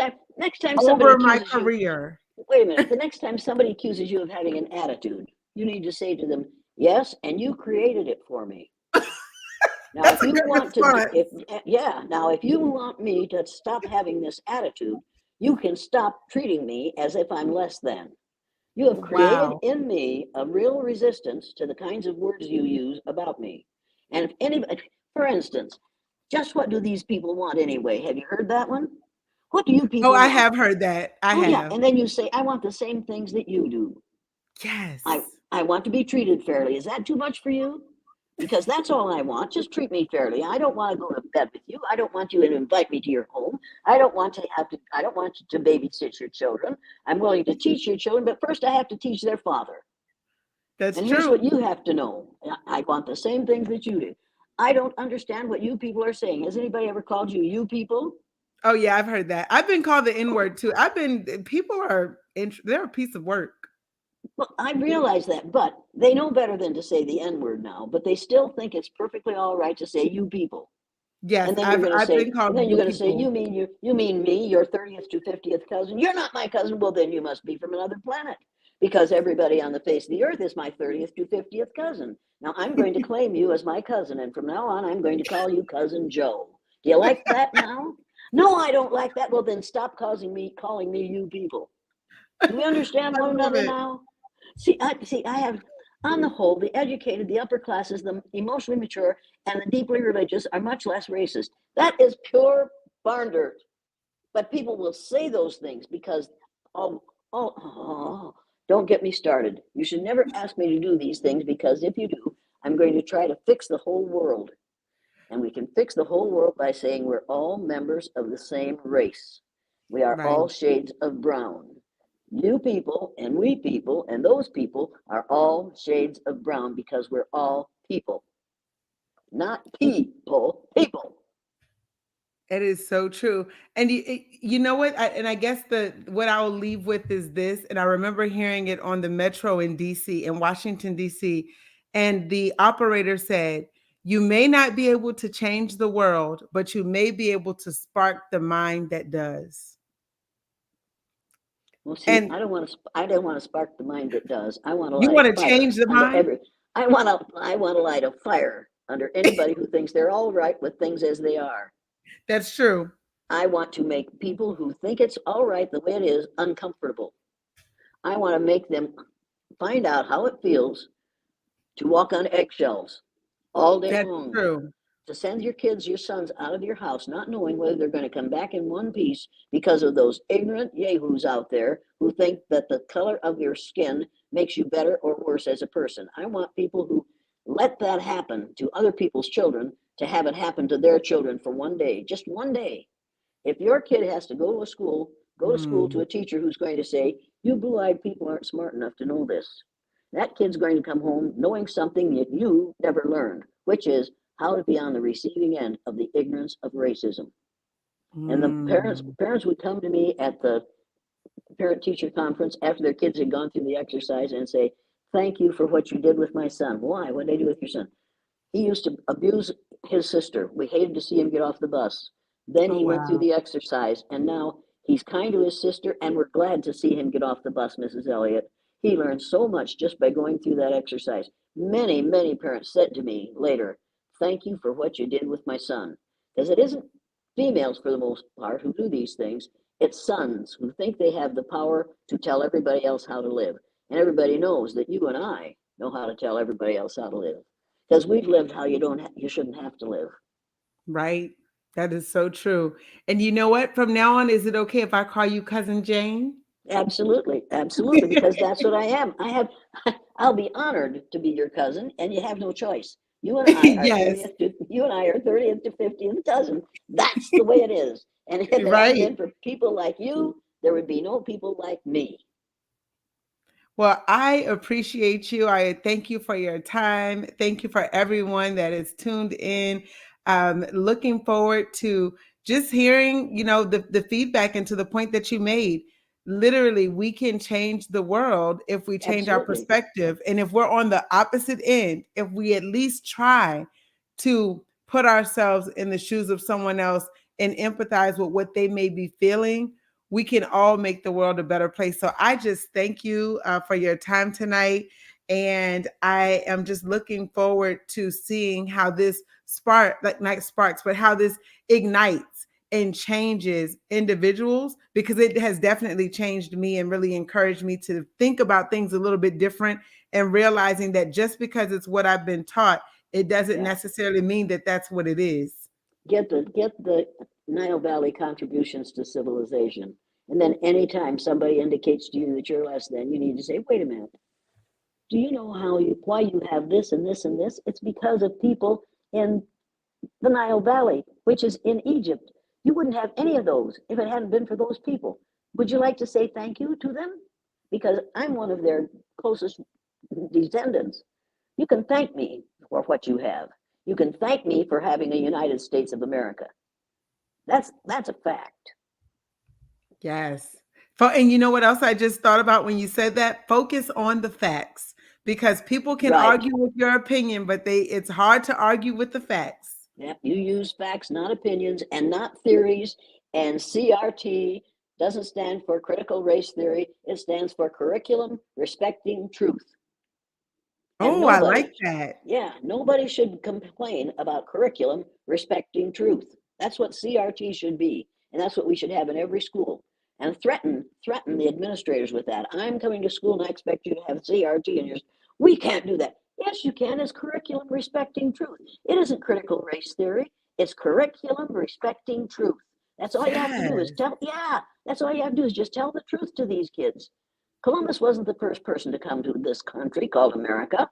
time somebody over my accuses you, career. wait a minute, the next time somebody accuses you of having an attitude, you need to say to them, yes, and you created it for me. Now, That's if a you good want to, response. if yeah, now if you want me to stop having this attitude, you can stop treating me as if I'm less than. You have created Wow. in me a real resistance to the kinds of words you use about me. And if anybody, for instance, just what do these people want anyway? Have you heard that one? What do you Oh, people I want? have heard that. I Oh yeah, have. and then you say, I want the same things that you do. I Yes. I want to be treated fairly. Is that too much for you? Because that's all I want. Just treat me fairly. I don't want to go to bed with you. I don't want you to invite me to your home. I don't want you to babysit your children. I'm willing to teach your children, but first I have to teach their father. That's And here's true. what you have to know. I want the same things that you do. I don't understand what you people are saying. Has anybody ever called you people? Oh yeah, I've heard that. I've been called the N word too. I've been people are they're a piece of work. Well, I realize that, but they know better than to say the N word now, but they still think it's perfectly all right to say you people. Yes, And then you're I've going to I've say, been and called then you're you going to say, people. you mean me, your 30th to 50th cousin? You're not my cousin. Well, then you must be from another planet because everybody on the face of the earth is my 30th to 50th cousin. Now I'm going to claim you as my cousin, and from now on, I'm going to call you Cousin Joe. Do you like that now? No, I don't like that. Well, then stop calling me you people. Do we understand I one love another it. now? I have, on the whole, the educated, the upper classes, the emotionally mature, and the deeply religious are much less racist. That is pure barn dirt. But people will say those things because, oh, don't get me started. You should never ask me to do these things because if you do, I'm going to try to fix the whole world. And we can fix the whole world by saying we're all members of the same race. We are Right. all shades of brown. You people and those people are all shades of brown because we're all people, not people, people. It is so true. And you know what? And I guess the what I'll leave with is this. And I remember hearing it on the metro in DC, in Washington, DC. And the operator said, "You may not be able to change the world, but you may be able to spark the mind that does." Well, see, And I don't want to spark the mind that does. I want to you light a want to fire change the under mind? every. I want to light a fire under anybody who thinks they're all right with things as they are. That's true. I want to make people who think it's all right the way it is uncomfortable. I want to make them find out how it feels to walk on eggshells all day That's long, true. to send your sons out of your house not knowing whether they're going to come back in one piece because of those ignorant yahoos out there who think that the color of your skin makes you better or worse as a person. I want people who let that happen to other people's children to have it happen to their children for one day, just one day. If your kid has to go to school to Mm, a teacher who's going to say, you blue eyed people aren't smart enough to know this. That kid's going to come home knowing something that you never learned, which is how to be on the receiving end of the ignorance of racism. And the mm. parents would come to me at the parent teacher conference after their kids had gone through the exercise and say, thank you for what you did with my son. Why? What did I do with your son? He used to abuse his sister. We hated to see him get off the bus. Then Oh, he went through wow. the exercise, and now he's kind to his sister, and we're glad to see him get off the bus, Mrs. Elliott. He learned so much just by going through that exercise. Many, many parents said to me later, thank you for what you did with my son. Because it isn't females, for the most part, who do these things. It's sons who think they have the power to tell everybody else how to live. And everybody knows that you and I know how to tell everybody else how to live because we've lived how you shouldn't have to live. Right. That is so true. And you know what? From now on, is it okay if I call you Cousin Jane? Absolutely, absolutely, because that's what I am. I'll be honored to be your cousin, and you have no choice. Yes. You and I are 30th to 50th cousin. That's the way it is. And if it hadn't Right. been for people like you, there would be no people like me. Well, I appreciate you. I thank you for your time. Thank you for everyone that is tuned in. Looking forward to just hearing, the feedback and to the point that you made. Literally, we can change the world if we change our Absolutely. perspective. And if we're on the opposite end, if we at least try to put ourselves in the shoes of someone else and empathize with what they may be feeling, we can all make the world a better place. So I just thank you for your time tonight. And I am just looking forward to seeing how this not sparks, but how this ignites and changes individuals, because it has definitely changed me and really encouraged me to think about things a little bit different, and realizing that just because it's what I've been taught, it doesn't Yeah. necessarily mean that that's what it is. Get the Nile Valley contributions to civilization. And then anytime somebody indicates to you that you're less than, you need to say, wait a minute. Do you know why you have this and this and this? It's because of people in the Nile Valley, which is in Egypt. You wouldn't have any of those if it hadn't been for those people. Would you like to say thank you to them? Because I'm one of their closest descendants. You can thank me for what you have. You can thank me for having a United States of America. That's a fact. Yes. And you know what else I just thought about when you said that? Focus on the facts, because people can Right. argue with your opinion, but it's hard to argue with the facts. Yep. You use facts, not opinions, and not theories. And CRT doesn't stand for critical race theory. It stands for curriculum respecting truth. And Oh, I like that. nobody should complain about curriculum respecting truth. That's what CRT should be, and that's what we should have in every school. And threaten the administrators with that. I'm coming to school and I expect you to have CRT, and we can't do that. Yes, you can. It's curriculum respecting truth. It isn't critical race theory. It's curriculum respecting truth. That's all you have to do is Yes. tell. Yeah, that's all you have to do is just tell the truth to these kids. Columbus wasn't the first person to come to this country called America.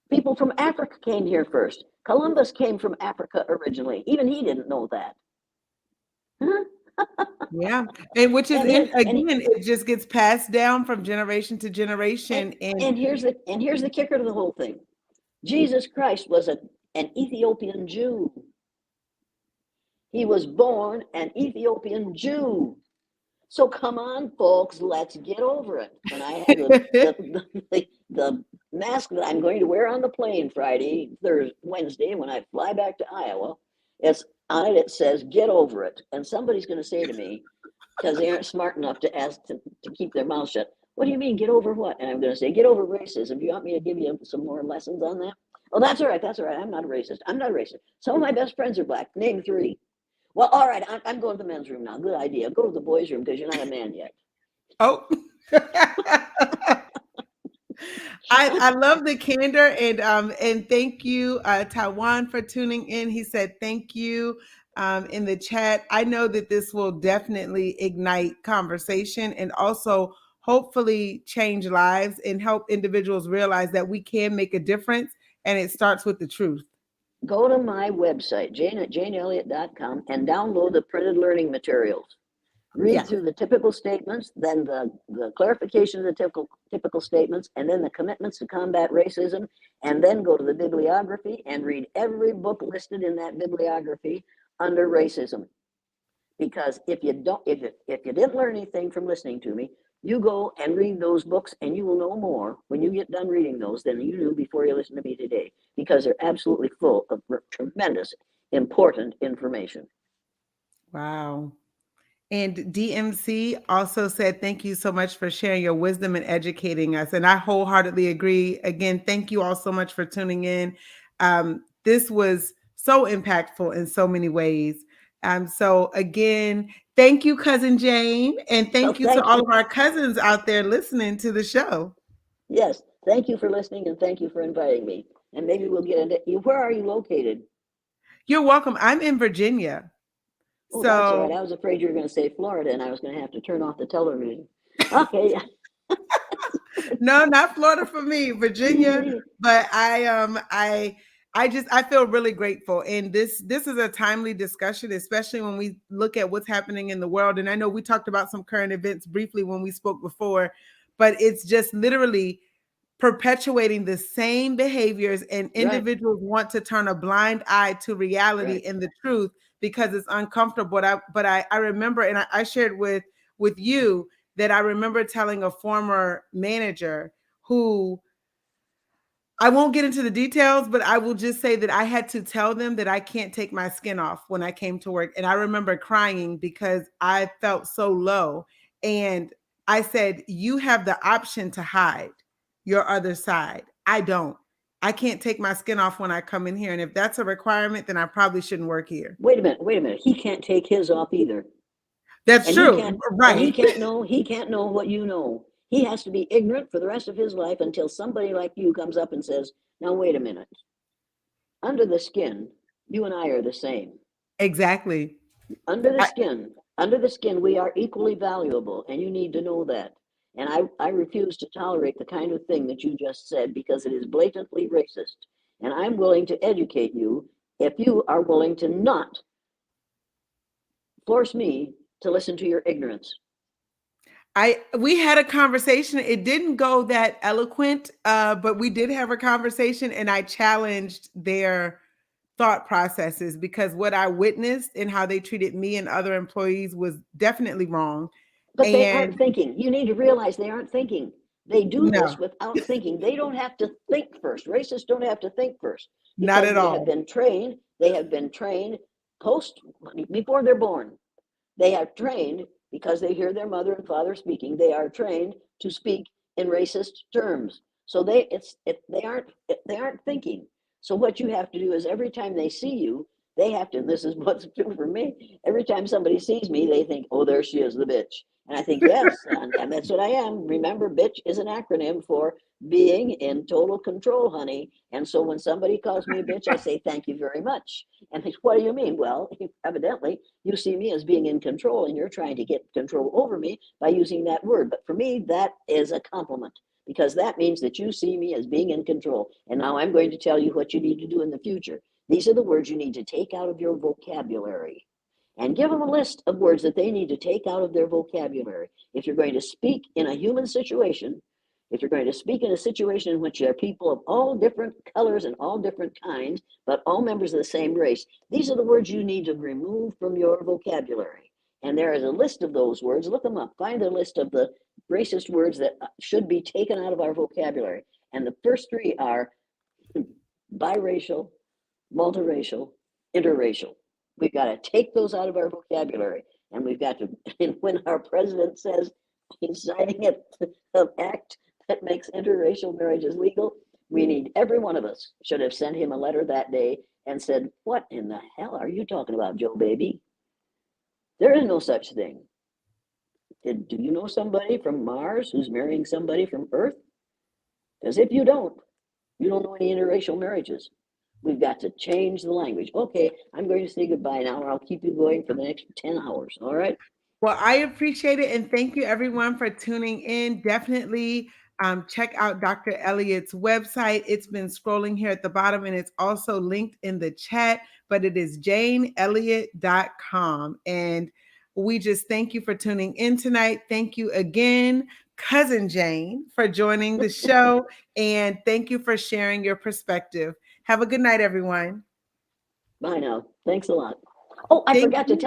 People from Africa came here first. Columbus came from Africa originally. Even he didn't know that. Huh? Yeah. And which is And here in and again, it just gets passed down from generation to and generation. And and here's the kicker to the whole thing. Jesus Christ was an Ethiopian Jew. He was born an Ethiopian Jew. So come on, folks, let's get over it. And I have the mask that I'm going to wear on the plane Friday, Thursday, Wednesday, when I fly back to Iowa. It's on it. It says "Get over it," and somebody's going to say to me, because they aren't smart enough to ask to keep their mouth shut. What do you mean, get over what? And I'm going to say, get over racism. Do you want me to give you some more lessons on that? Oh, that's all right. That's all right. I'm not a racist. I'm not a racist. Some of my best friends are black. Name three. Well, all right. I'm going to the men's room now. Good idea. Go to the boys' room because you're not a man yet. oh. I love the candor and thank you, Taiwan, for tuning in. He said thank you in the chat. I know that this will definitely ignite conversation and also hopefully change lives and help individuals realize that we can make a difference, and it starts with the truth. Go to my website, Jane at janeelliott.com, and download the printed learning materials. Read Yeah. through the typical statements, then the clarification of the typical statements, and then the commitments to combat racism, and then go to the bibliography and read every book listed in that bibliography under racism. Because if you didn't learn anything from listening to me, you go and read those books and you will know more when you get done reading those than you knew before you listened to me today, because they're absolutely full of tremendous, important information. Wow. And DMC also said, thank you so much for sharing your wisdom and educating us. And I wholeheartedly agree. Again, thank you all so much for tuning in. This was so impactful in so many ways. So, again, thank you, Cousin Jane. And Well, thank you to thank all you. of our cousins out there listening to the show. Yes, thank you for listening and thank you for inviting me. And maybe we'll get into you. Where are you located? You're welcome. I'm in Virginia. Oh, that's all right. So, I was afraid you were going to say Florida and I was going to have to turn off the television. Okay. no, not Florida for me, Virginia. But I feel really grateful. And this is a timely discussion, especially when we look at what's happening in the world. And I know we talked about some current events briefly when we spoke before, but it's just literally perpetuating the same behaviors, and Right, individuals want to turn a blind eye to reality right. and the truth because it's uncomfortable. But I remember, and I shared with you that I remember telling a former manager who, I won't get into the details, but I will just say that I had to tell them that I can't take my skin off when I came to work. And I remember crying because I felt so low. And I said, you have the option to hide your other side. I don't. I can't take my skin off when I come in here. And if that's a requirement, then I probably shouldn't work here. Wait a minute, wait a minute. He can't take his off either. That's And he true. can't and Right. he can't know what you know. He has to be ignorant for the rest of his life until somebody like you comes up and says, "Now wait a minute. Under the skin, you and I are the same. Exactly. Under the I, skin, under the skin, we are equally valuable, and you need to know that." And I refuse to tolerate the kind of thing that you just said because it is blatantly racist. And I'm willing to educate you if you are willing to not force me to listen to your ignorance. We had a conversation. It didn't go that eloquent, but we did have a conversation, and I challenged their thought processes because what I witnessed and how they treated me and other employees was definitely wrong. But they aren't And thinking. You need to realize they aren't thinking. They do this no, without thinking. They don't have to think first. Racists don't have to think first not because at they have all. been trained. They have been trained post before they're born. They are trained because they hear their mother and father speaking. They are trained to speak in racist terms. So they aren't thinking. So what you have to do is every time they see you, they have to, and this is what's true for me, every time somebody sees me, they think, oh, there she is, the bitch. And I think, yes, and that's what I am. Remember, bitch is an acronym for being in total control, honey. And so when somebody calls me a bitch, I say, thank you very much. And they, what do you mean? Well, evidently, you see me as being in control, and you're trying to get control over me by using that word. But for me, that is a compliment, because that means that you see me as being in control. And now I'm going to tell you what you need to do in the future. These are the words you need to take out of your vocabulary, and give them a list of words that they need to take out of their vocabulary. If you're going to speak in a human situation, if you're going to speak in a situation in which there are people of all different colors and all different kinds, but all members of the same race, these are the words you need to remove from your vocabulary. And there is a list of those words. Look them up. Find a list of the racist words that should be taken out of our vocabulary. And the first three are biracial, multiracial, interracial. We've got to take those out of our vocabulary. And we've got to, and when our president says he's signing an act that makes interracial marriages legal, we need, every one of us should have sent him a letter that day and said, what in the hell are you talking about, Joe baby? There is no such thing. Do you know somebody from Mars who's marrying somebody from Earth? Because if you don't know any interracial marriages. We've got to change the language. Okay, I'm going to say goodbye now, or I'll keep you going for the next 10 hours. All right? Well, I appreciate it. And thank you, everyone, for tuning in. Definitely check out Dr. Elliott's website. It's been scrolling here at the bottom, and it's also linked in the chat, but it is janeelliott.com. And we just thank you for tuning in tonight. Thank you again, Cousin Jane, for joining the show. And thank you for sharing your perspective. Have a good night, everyone. Bye now. Thanks a lot. Oh, I Thank forgot to you. tell